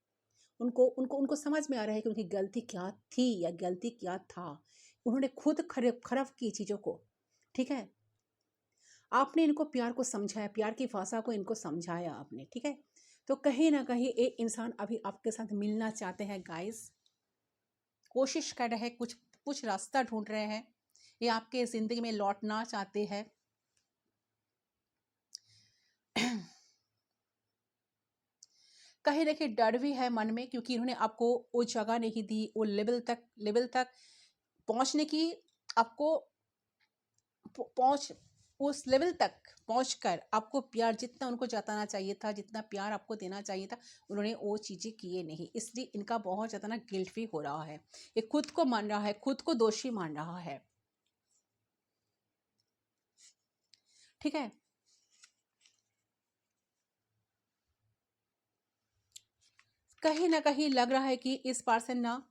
उनको उनको उनको समझ में आ रहा है कि उनकी गलती क्या थी या गलती क्या था। उन्होंने खुद खराब की चीज़ों को। ठीक है, आपने इनको प्यार को समझाया, प्यार की भाषा को इनको समझाया आपने। ठीक है, तो कहीं ना कहीं एक इंसान अभी आपके साथ मिलना चाहते हैं गाइस, कोशिश कर रहे हैं, कुछ कुछ रास्ता ढूंढ रहे हैं, ये आपके ज़िंदगी में लौटना चाहते हैं। कहीं ना कहीं डर भी है मन में, क्योंकि इन्होंने आपको वो जगह नहीं दी, वो लेवल तक पहुंचने की, आपको पहुंच उस लेवल तक पहुंचकर आपको प्यार जितना उनको जताना चाहिए था, जितना प्यार आपको देना चाहिए था, उन्होंने वो चीज़ें किए नहीं। इसलिए इनका बहुत ज़्यादा ना गिल्ट भी हो रहा है, ये खुद को मान रहा है, खुद को दोषी मान रहा है। ठीक है, कहीं ना कहीं लग रहा है कि इस पर्सन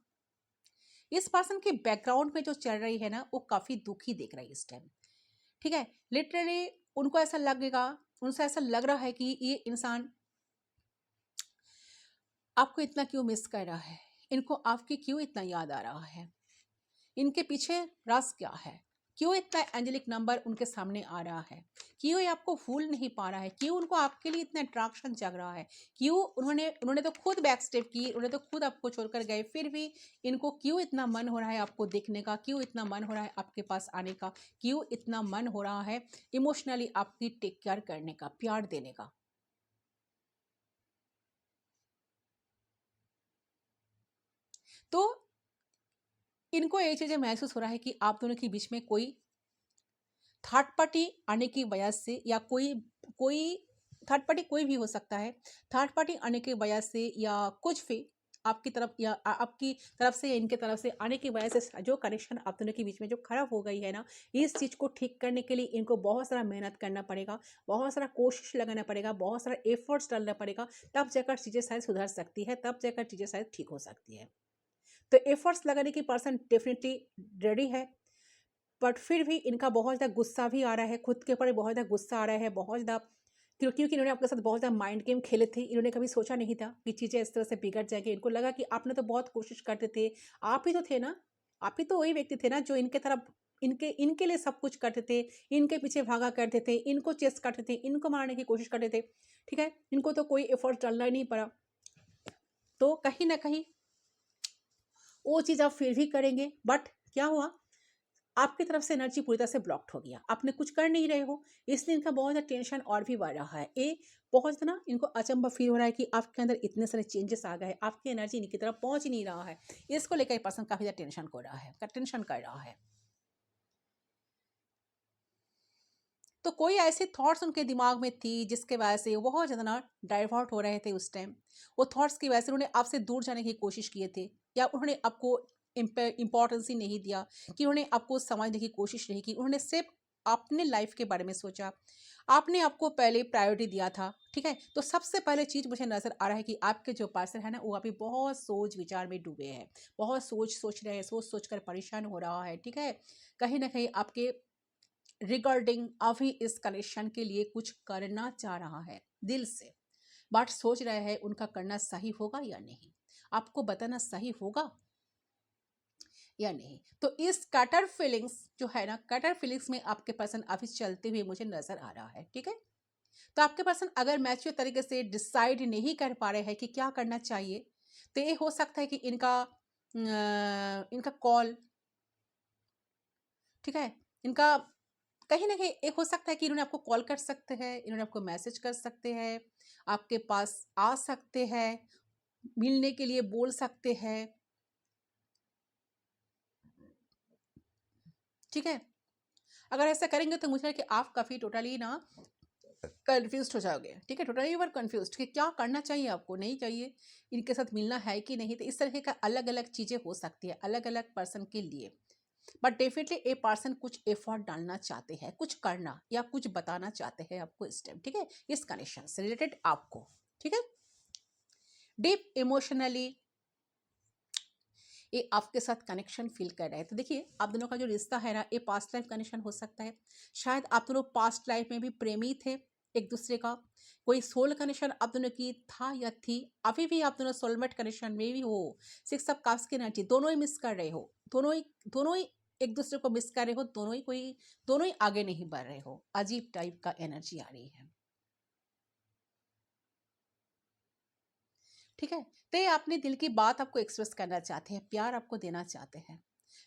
के बैकग्राउंड में जो चल रही है ना, वो काफ़ी दुखी देख रही है इस टाइम। ठीक है, लिटरली उनको ऐसा लगेगा, उनसे ऐसा लग रहा है कि ये इंसान आपको इतना क्यों मिस कर रहा है, इनको आपकी क्यों इतना याद आ रहा है, इनके पीछे राज क्या है, क्यों इतना एंजेलिक नंबर उनके सामने आ रहा है, क्यों ये आपको भूल नहीं पा रहा है, क्यों उनको आपके लिए इतना अट्रैक्शन जग रहा है, क्यों उन्होंने तो खुद बैक स्टेप की, उन्होंने तो खुद आपको छोड़कर गए, फिर भी इनको क्यों इतना मन हो रहा है आपको देखने का, क्यों इतना मन हो रहा है आपके पास आने का, क्यों इतना मन हो रहा है इमोशनली आपकी टेक केयर करने का, प्यार देने का। तो इनको ये चीज़ें महसूस हो रहा है कि आप दोनों के बीच में कोई थर्ड पार्टी आने की वजह से, या कोई कोई थर्ड पार्टी कोई भी हो सकता है, थर्ड पार्टी आने की वजह से या कुछ भी आपकी तरफ या आपकी तरफ से या इनके तरफ से आने की वजह से जो कनेक्शन आप दोनों के बीच में जो खराब हो गई है ना, इस चीज़ को ठीक करने के लिए इनको बहुत सारा मेहनत करना पड़ेगा, बहुत सारा कोशिश लगाना पड़ेगा, बहुत सारा एफर्ट्स डालना पड़ेगा, तब जाकर चीज़ें शायद सुधर सकती है, तब जाकर चीज़ें शायद ठीक हो सकती है। तो एफर्ट्स लगाने की पर्सन डेफिनेटली रेडी है, बट फिर भी इनका बहुत ज़्यादा गुस्सा भी आ रहा है, खुद के ऊपर बहुत ज़्यादा गुस्सा आ रहा है, बहुत ज़्यादा, क्योंकि इन्होंने आपके साथ बहुत ज़्यादा माइंड गेम खेले थे। इन्होंने कभी सोचा नहीं था कि चीज़ें इस तरह से बिगड़ जाएंगी। इनको लगा कि आपने तो बहुत कोशिश करते थे, आप ही तो थे ना, आप ही तो वही व्यक्ति थे ना जो इनके तरफ इनके लिए सब कुछ करते थे, इनके पीछे भागा करते थे, इनको चेस करते थे, इनको मारने की कोशिश करते थे। ठीक है, इनको तो कोई एफर्ट डालना ही नहीं पड़ा। तो कहीं ना कहीं वो चीज़ आप फिर भी करेंगे, बट क्या हुआ, आपकी तरफ से एनर्जी पूरी तरह से ब्लॉक्ड हो गया, आपने कुछ कर नहीं रहे हो, इसलिए इनका बहुत ज़्यादा टेंशन और भी बढ़ रहा है। ये बहुत ज़्यादा ना इनको अचंभा फील हो रहा है कि आपके अंदर इतने सारे चेंजेस आ गए, आपकी एनर्जी इनकी तरफ पहुंच ही नहीं रहा है। इसको लेकर पर्सन काफ़ी ज़्यादा टेंशन हो रहा है, टेंशन कर रहा है। तो कोई ऐसे थॉट्स उनके दिमाग में थी जिसके वजह से वो बहुत ज़्यादा ना डाइवर्ट हो रहे थे उस टाइम। वो थॉट्स की वजह से उन्होंने आपसे दूर जाने की कोशिश किए थे, या उन्होंने आपको इम्पोर्टेंस ही नहीं दिया, कि उन्होंने आपको समझने की कोशिश नहीं की। उन्होंने सिर्फ अपने लाइफ के बारे में सोचा, आपने आपको पहले प्रायोरिटी दिया था। ठीक है, तो सबसे पहले चीज़ मुझे नज़र आ रहा है कि आपके जो पर्सन है ना, वो अभी बहुत सोच विचार में डूबे हैं, बहुत सोच रहे हैं, सोच कर परेशान हो रहा है। ठीक है, कहीं ना कहीं आपके रिगार्डिंग अभी इस कनेक्शन के लिए कुछ करना चाह रहा है दिल से, बट सोच रहे हैं उनका करना सही होगा या नहीं, आपको बताना सही होगा या नहीं। तो इस कटर फीलिंग्स जो है ना, कटर फीलिंग्स में आपके पर्सन अभी चलते हुए मुझे नजर आ रहा है। ठीक है, तो आपके पर्सन अगर मैच्योर तरीके से डिसाइड नहीं कर पा रहे हैं कि क्या करना चाहिए, तो ये हो सकता है कि इनका कॉल, ठीक है, इनका कहीं ना कहीं एक हो सकता है कि इन्होंने आपको कॉल कर सकते हैं, इन्होंने आपको मैसेज कर सकते हैं, आपके पास आ सकते हैं, मिलने के लिए बोल सकते हैं। ठीक है, अगर ऐसा करेंगे तो मुझे लगता है कि आप काफ़ी टोटली ना कन्फ्यूज हो जाओगे। ठीक है, टोटली यूर कन्फ्यूज कि क्या करना चाहिए, आपको नहीं चाहिए, इनके साथ मिलना है कि नहीं। तो इस तरह का अलग अलग चीज़ें हो सकती है अलग अलग पर्सन के लिए, बट डेफिनेटली ए पर्सन कुछ एफर्ट डालना चाहते हैं, कुछ करना या कुछ बताना चाहते हैं आपको इस टाइम। ठीक है, इस कनेक्शन से रिलेटेड आपको। ठीक है, डीप इमोशनली ये आपके साथ कनेक्शन फील कर रहे हैं। तो देखिए, आप दोनों का जो रिश्ता है ना, ये पास्ट लाइफ कनेक्शन हो सकता है। शायद आप दोनों पास्ट लाइफ में भी प्रेमी थे एक दूसरे का, कोई सोल कनेक्शन आप दोनों की था या थी, अभी भी आप दोनों सोलमेट कनेक्शन में भी हो। सिक्स ऑफ कप्स की एनर्जी, दोनों ही मिस कर रहे हो, दोनों ही एक दूसरे को मिस कर रहे हो, दोनों ही आगे नहीं बढ़ रहे हो। अजीब टाइप का एनर्जी आ रही है। ठीक है, तो ये अपने दिल की बात आपको एक्सप्रेस करना चाहते हैं, प्यार आपको देना चाहते हैं।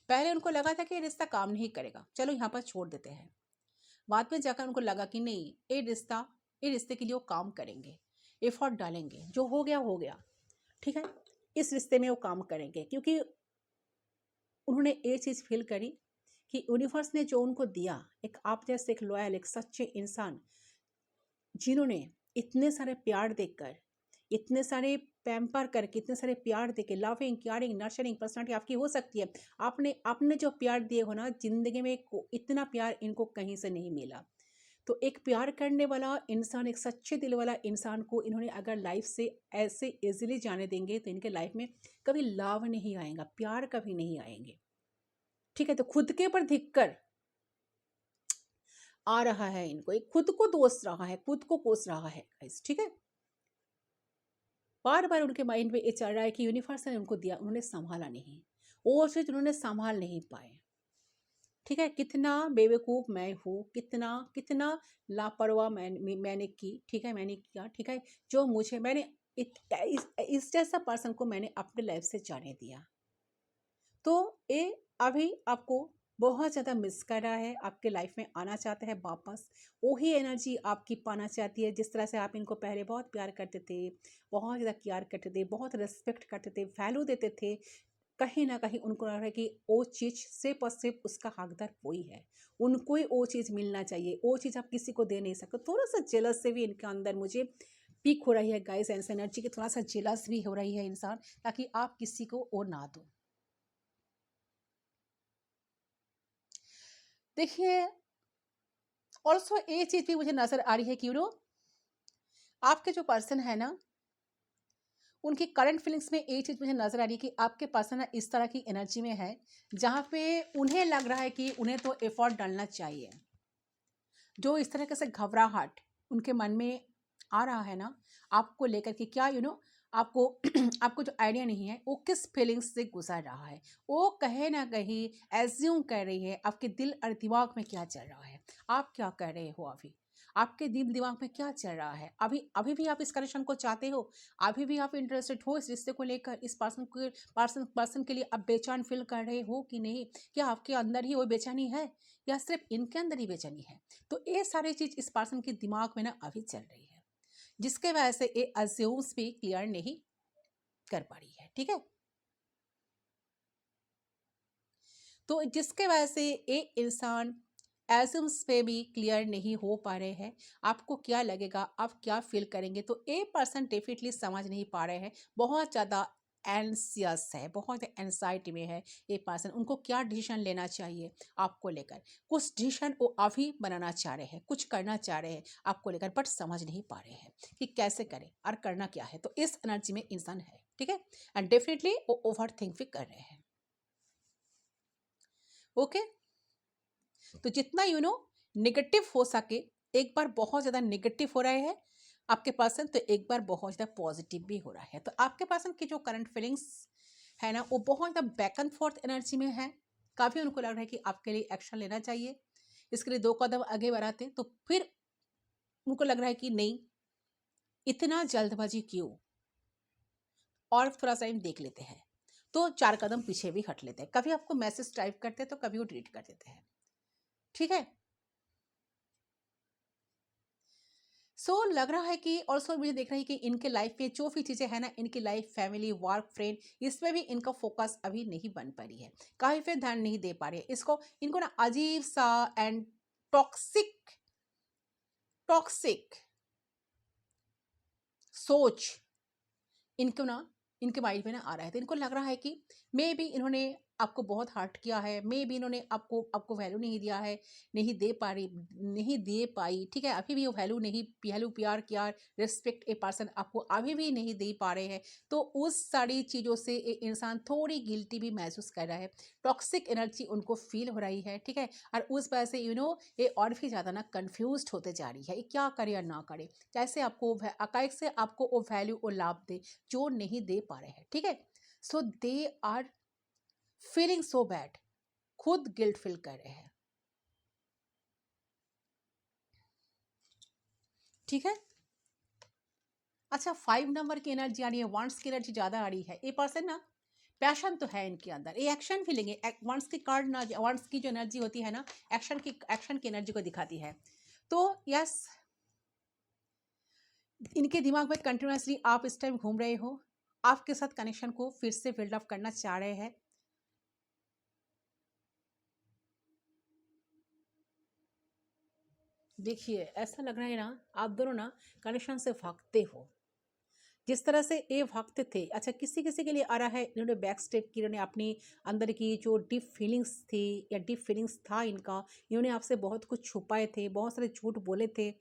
पहले उनको लगा था कि ये रिश्ता काम नहीं करेगा, चलो यहाँ पर छोड़ देते हैं। बाद में जाकर उनको लगा कि नहीं, ये रिश्ते के लिए वो काम करेंगे, एफर्ट डालेंगे, जो हो गया हो गया। ठीक है, इस रिश्ते में वो काम करेंगे, क्योंकि उन्होंने ये चीज़ फील करी कि यूनिवर्स ने जो उनको दिया, एक आप जैसे एक लॉयल, एक सच्चे इंसान, जिन्होंने इतने सारे प्यार देकर, इतने सारे पैम्पर करके, इतने सारे प्यार देके, लविंग केयरिंग नर्चरिंग पर्सनालिटी आपकी हो सकती है। आपने आपने जो प्यार दिए हो ना जिंदगी में, इतना प्यार इनको कहीं से नहीं मिला। तो एक प्यार करने वाला इंसान, एक सच्चे दिल वाला इंसान को इन्होंने अगर लाइफ से ऐसे इजीली जाने देंगे, तो इनके लाइफ में कभी लव नहीं आएगा, प्यार कभी नहीं आएंगे। ठीक है, तो खुद के ऊपर धिक कर आ रहा है इनको, एक खुद को दोष रहा है, खुद को कोस रहा है गाइस। ठीक है, बार बार उनके माइंड में ये चल रहा है कि यूनिवर्स ने उनको दिया, उन्होंने संभाला नहीं, वो चीज उन्होंने संभाल नहीं पाए। ठीक है, कितना बेवकूफ़ मैं हूँ, कितना कितना लापरवाह मैंने की। ठीक है, मैंने किया। ठीक है, जो मुझे मैंने इस जैसा पर्सन को मैंने अपने लाइफ से जाने दिया। तो ये अभी आपको बहुत ज़्यादा मिस कर रहा है, आपके लाइफ में आना चाहता है वापस, वही एनर्जी आपकी पाना चाहती है जिस तरह से आप इनको पहले बहुत प्यार करते थे, बहुत ज़्यादा केयर करते थे, बहुत रिस्पेक्ट करते थे, वैल्यू देते थे। कहीं ना कहीं उनको लग रहा है कि वो चीज़ सिर्फ और सिर्फ उसका हकदार वही है, उनको ही वो चीज़ मिलना चाहिए, वो चीज़ आप किसी को दे नहीं सकते। थोड़ा सा जेलस से भी इनके अंदर मुझे पीक हो रही है गाइस, एनर्जी की थोड़ा सा जेलस भी हो रही है इंसान, ताकि आप किसी को वो ना दो। देखिए, ऑल्सो ये चीज़ भी मुझे नज़र आ रही है कि आपके जो पर्सन है ना, उनकी करंट फीलिंग्स में ये चीज़ मुझे नज़र आ रही है कि आपके पर्सन ना इस तरह की एनर्जी में है जहाँ पे उन्हें लग रहा है कि उन्हें तो एफर्ट डालना चाहिए। जो इस तरह से घबराहट उनके मन में आ रहा है ना आपको लेकर कि क्या आपको आपको जो आइडिया नहीं है वो किस फीलिंग्स से गुजर रहा है, वो कहीं ना कहीं एज्यूम कर रही है आपके दिल और दिमाग में क्या चल रहा है, आप क्या कर रहे हो अभी, आपके दिल दिमाग में क्या चल रहा है अभी। अभी भी आप इस कनेक्शन को चाहते हो, अभी भी आप इंटरेस्टेड हो इस रिश्ते को लेकर, इस पर्सन के लिए आप बेचैन फील कर रहे हो कि नहीं, क्या आपके अंदर ही वो बेचैनी है या सिर्फ इनके अंदर ही बेचैनी है। तो ये सारी चीज इस पर्सन के दिमाग में ना अभी चल रही है, जिसके वजह से ये अज्यूम्स भी क्लियर नहीं कर पा रही है। ठीक है, तो जिसके वजह से एक इंसान एजम्स पे भी क्लियर नहीं हो पा रहे हैं, आपको क्या लगेगा, आप क्या फील करेंगे, तो ए पर्सन डेफिनेटली समझ नहीं पा रहे हैं, बहुत ज़्यादा एंसियस है, बहुत एंजाइटी में है ये पर्सन। उनको क्या डिसीजन लेना चाहिए आपको लेकर, कुछ डिसीजन वो अभी बनाना चाह रहे हैं, कुछ करना चाह रहे हैं आपको लेकर, बट समझ नहीं पा रहे हैं कि कैसे करें और करना क्या है। तो इस एनर्जी में इंसान है। ठीक है, एंड डेफिनेटली वो ओवर थिंक भी कर रहे हैं। ओके, तो जितना नेगेटिव हो सके, एक बार बहुत ज़्यादा नेगेटिव हो रहे हैं आपके पर्सन, तो एक बार बहुत ज़्यादा पॉजिटिव भी हो रहा है। तो आपके पर्सन की जो करंट फीलिंग्स है ना, वो बहुत ज़्यादा बैक एंड फोर्थ एनर्जी में है। काफ़ी उनको लग रहा है कि आपके लिए एक्शन लेना चाहिए, इसके लिए 2 कदम आगे बढ़ाते, तो फिर उनको लग रहा है कि नहीं, इतना जल्दबाजी क्यों, और थोड़ा सा टाइम देख लेते हैं, तो 4 कदम पीछे भी हट लेते हैं। कभी आपको मैसेज टाइप करते हैं तो कभी वो डिलीट कर देते हैं। ठीक है, लग रहा है कि ऑल्सो मुझे देख रहा है कि इनके लाइफ में जो भी चीज़ें हैं ना, इनकी लाइफ, फैमिली, वर्क, फ्रेंड, इसमें भी इनका फोकस अभी नहीं बन पा रही है, काफ़ी पे ध्यान नहीं दे पा रहे हैं इसको। इनको ना अजीब सा एंड टॉक्सिक टॉक्सिक सोच इनको ना, इनके माइंड में ना आ रहा है। तो इनको लग रहा है कि मे बी इन्होंने आपको बहुत हर्ट किया है, मे बी इन्होंने आपको आपको वैल्यू नहीं दिया है, नहीं दे पाई। ठीक है, अभी भी वो वैल्यू प्यार किया, रिस्पेक्ट ए पर्सन आपको अभी भी नहीं दे पा रहे हैं। तो उस सारी चीज़ों से एक इंसान थोड़ी गिल्टी भी महसूस कर रहा है, टॉक्सिक एनर्जी उनको फील हो रही है। ठीक है, और उस वजह से ये और भी ज़्यादा ना कन्फ्यूज होते जा रही है, ये क्या करे या ना करे, कैसे आपको अकाइक से आपको वो वैल्यू और लाभ दे जो नहीं दे पा रहे हैं। ठीक है, so they are feeling so bad, खुद गिल्ट फील कर रहे हैं। ठीक है, अच्छा 5 नंबर की एनर्जी आ रही है, वंस की एनर्जी ज्यादा आ रही है। ये पर्सन ना पैशन तो है इनके अंदर, ये एक्शन भी लेंगे। वंस की कार्ड ना, वंस की जो एनर्जी होती है ना, एक्शन की एनर्जी को दिखाती है। तो यस, इनके दिमाग में कंटिन्यूसली आप इस टाइम घूम रहे हो, आपके साथ कनेक्शन को फिर से बिल्ड अप करना चाह रहे हैं। देखिए, ऐसा लग रहा है ना, आप दोनों ना कनेक्शन से भागते हो, जिस तरह से ये भागते थे। अच्छा, किसी किसी के लिए आ रहा है, इन्होंने बैक स्टेप की, इन्होंने अपनी अंदर की जो डीप फीलिंग्स थी या डीप फीलिंग्स था इनका, इन्होंने आपसे बहुत कुछ छुपाए थे, बहुत सारे झूठ बोले थे।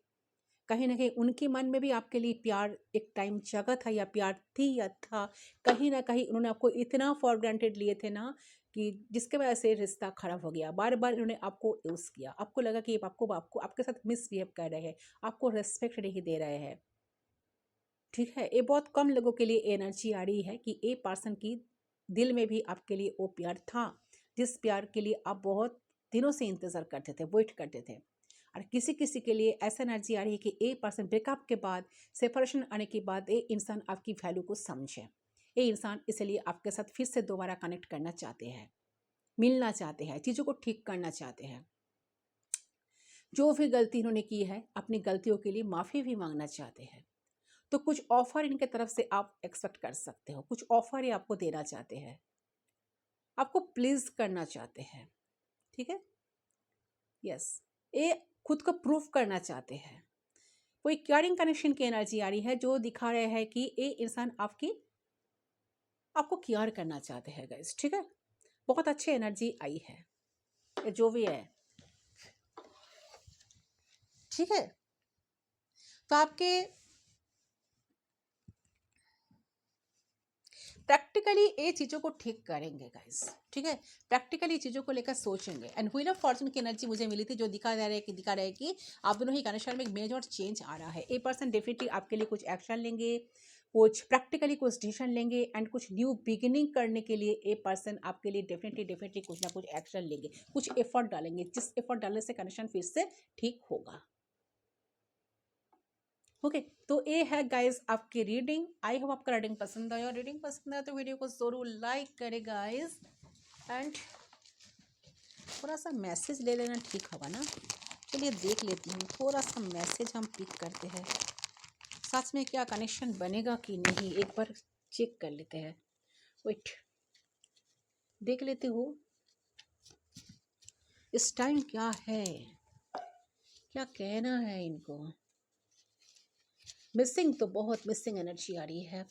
कहीं ना कहीं उनके मन में भी आपके लिए प्यार एक टाइम जगह था, या प्यार थी या था, कहीं ना कहीं उन्होंने आपको इतना फॉर ग्रांटेड लिए थे ना, कि जिसके वजह से रिश्ता खराब हो गया। बार बार इन्होंने आपको यूज़ किया, आपको लगा कि आपको आपको आपके साथ मिसबिहेव कर रहे हैं, आपको रेस्पेक्ट नहीं दे रहे हैं। ठीक है, ये बहुत कम लोगों के लिए एनर्जी आ रही है कि ए पर्सन की दिल में भी आपके लिए वो प्यार था, जिस प्यार के लिए आप बहुत दिनों से इंतज़ार करते थे, वेट करते थे। और किसी किसी के लिए ऐसा एनर्जी आ रही है कि ए पर्सन ब्रेकअप के बाद, सेपरेशन आने के बाद, ये इंसान आपकी वैल्यू को समझे, ये इंसान इसलिए आपके साथ फिर से दोबारा कनेक्ट करना चाहते हैं, मिलना चाहते हैं, चीज़ों को ठीक करना चाहते हैं। जो भी गलती इन्होंने की है, अपनी गलतियों के लिए माफ़ी भी मांगना चाहते हैं। तो कुछ ऑफर इनके तरफ से आप एक्सपेक्ट कर सकते हो, कुछ ऑफर ये आपको देना चाहते हैं, आपको प्लीज करना चाहते हैं। ठीक है, यस, ये खुद को प्रूफ करना चाहते हैं। कोई केयरिंग कनेक्शन की एनर्जी आ रही है, जो दिखा रहे हैं कि ये इंसान आपको केयर करना चाहते हैं गाइस। ठीक है, बहुत अच्छी एनर्जी आई है, ये जो भी है। ठीक है, तो आपके प्रैक्टिकली ये चीज़ों को ठीक करेंगे गाइस। ठीक है, प्रैक्टिकली चीज़ों को लेकर सोचेंगे। एंड व्हील ऑफ फॉर्चून की एनर्जी मुझे मिली थी, जो दिखा रहा है कि आप दोनों ही कनेक्शन में एक मेजर चेंज आ रहा है। ए पर्सन डेफिनेटली आपके लिए कुछ एक्शन लेंगे, कुछ प्रैक्टिकली कुछ डिसीजन लेंगे एंड कुछ न्यू बिगिनिंग करने के लिए ए पर्सन आपके लिए डेफिनेटली कुछ ना कुछ एक्शन लेंगे, कुछ एफर्ट डालेंगे, जिस एफर्ट डालने से कनेक्शन फिर से ठीक होगा। ओके तो ये है गाइस आपकी रीडिंग। आई होप आपका रीडिंग पसंद आया। रीडिंग पसंद आया तो वीडियो को जरूर लाइक करें गाइस, एंड थोड़ा सा मैसेज ले लेना ठीक होगा ना। चलिए देख लेती हूँ, थोड़ा सा मैसेज हम पिक करते हैं, सच में क्या कनेक्शन बनेगा कि नहीं, एक बार चेक कर लेते हैं। वेट, देख लेती हूँ इस टाइम क्या है, क्या कहना है इनको। मिसिंग तो बहुत मिसिंग एनर्जी आ रही है।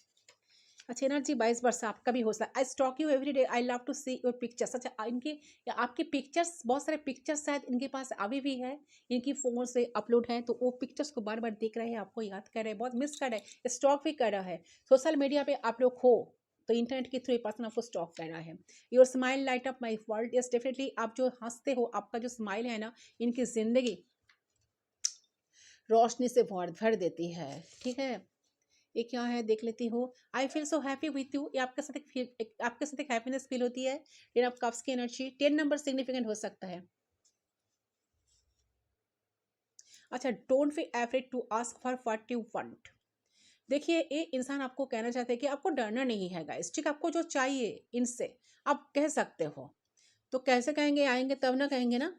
अच्छा, एनर्जी 22 वर्ष आपका भी हो सकता है। I stalk you every day, I love to see your pictures. अच्छा, इनके या आपके पिक्चर्स, बहुत सारे पिक्चर्स शायद इनके पास अभी भी है, इनकी फ़ोन से अपलोड है, तो वो पिक्चर्स को बार बार देख रहे हैं, आपको याद कर रहे हैं, बहुत मिस कर रहे हैं, स्टॉक भी कर रहा है। सोशल मीडिया पे आप लोग हो तो इंटरनेट के थ्रू पर्सन आपको स्टॉक कर रहा है। Your smile light up my world. Yes definitely, आप जो हंसते हो, आपका जो स्माइल है ना, इनकी ज़िंदगी रोशनी से भर देती है। ठीक है, ये क्या है देख लेती हो। I feel so happy with you, ये आपके साथ आपके साथ एक हैप्पीनेस फील होती है। 10 ऑफ कप्स की एनर्जी, 10 नंबर सिग्निफिकेंट हो सकता है। अच्छा, don't be afraid to ask for what you want. देखिए, ये इंसान आपको कहना चाहते हैं कि आपको डरना नहीं है गाइस, ठीक, आपको जो चाहिए इनसे आप कह सकते हो। तो कैसे कहेंगे, आएंगे तब ना कहेंगे ना।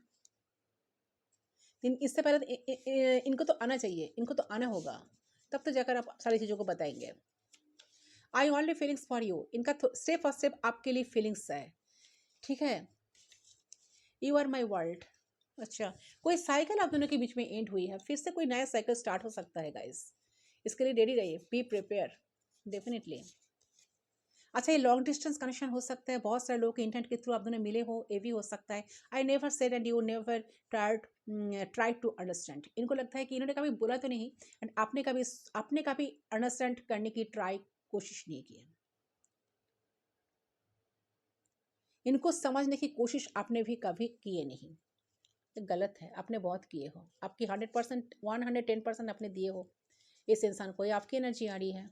इससे पहले इनको तो आना चाहिए, इनको तो आना होगा, तब तो जाकर आप सारी चीज़ों को बताएंगे। I only feelings for you, इनका स्टेप फॉर स्टेप आपके लिए फीलिंग्स है। ठीक है, यू आर माई वर्ल्ड। अच्छा, कोई साइकिल आप दोनों के बीच में एंड हुई है, फिर से कोई नया साइकिल स्टार्ट हो सकता है गाइस, इसके लिए रेडी रहिए, बी प्रिपेयर डेफिनेटली। अच्छा, ये लॉन्ग डिस्टेंस कनेक्शन हो सकता है, बहुत सारे लोग इंटरनेट के थ्रू आप दोनों मिले हो, ये भी हो सकता है। I never said and you never try to understand. इनको लगता है कि इन्होंने कभी बोला तो नहीं, एंड आपने कभी अंडरस्टैंड करने की कोशिश नहीं की है। इनको समझने की कोशिश आपने भी कभी किए नहीं, ये गलत है। आपने बहुत किए हो, आपकी 100%, 110% आपने दिए हो इस इंसान को, ये आपकी एनर्जी आ रही है,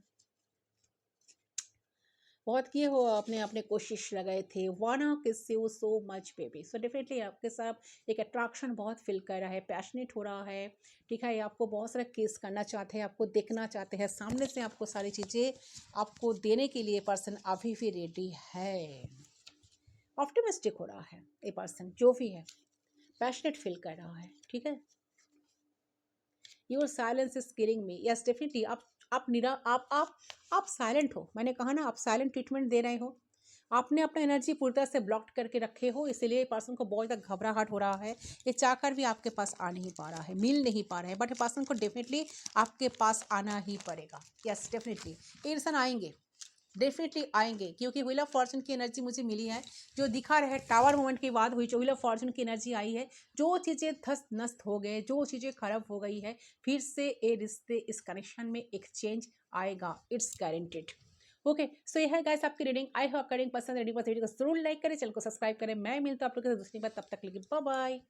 बहुत किए हो आपने, अपने कोशिश लगाए थे। वाना किस you so much baby, so definitely आपके साथ एक अट्रैक्शन बहुत फील कर रहा है, पैशनेट हो रहा है। ठीक है, ये आपको बहुत सारा किस करना चाहते हैं, आपको देखना चाहते हैं सामने से, आपको सारी चीज़ें आपको देने के लिए पर्सन अभी भी रेडी है। ऑप्टिमिस्टिक हो रहा है ये पर्सन, जो भी है पैशनेट फील कर रहा है। ठीक है, your silence is killing me. Yes definitely, आप निरा आप साइलेंट हो, मैंने कहा ना, आप साइलेंट ट्रीटमेंट दे रहे हो, आपने अपना एनर्जी पूरी तरह से ब्लॉक करके रखे हो, इसीलिए पर्सन को बहुत ज़्यादा घबराहट हो रहा है, ये चाहकर भी आपके पास आ नहीं पा रहा है, मिल नहीं पा रहा है, बट पर्सन को डेफिनेटली आपके पास आना ही पड़ेगा। यस डेफिनेटली, ये इंसान आएंगे, डेफिनेटली आएंगे, क्योंकि व्हील ऑफ फॉर्चून की एनर्जी मुझे मिली है, जो दिखा रहा है टावर मोमेंट के बाद हुई, जो व्हील ऑफ फॉर्चून की एनर्जी आई है, जो चीज़ें धस्त नस्त हो गए, जो चीज़ें खराब हो गई है, फिर से ये रिश्ते, इस कनेक्शन में एक चेंज आएगा, इट्स गारंटेड। ओके, सो ये है गाइस आपकी रीडिंग। आई होप आपका रीडिंग पसंद है, रीडिंग को जरूर लाइक करें, चैनल को सब्सक्राइब करें। मैं मिलता हूं आप लोगों से दूसरी बार, तब तक लेकिन बाय बाय।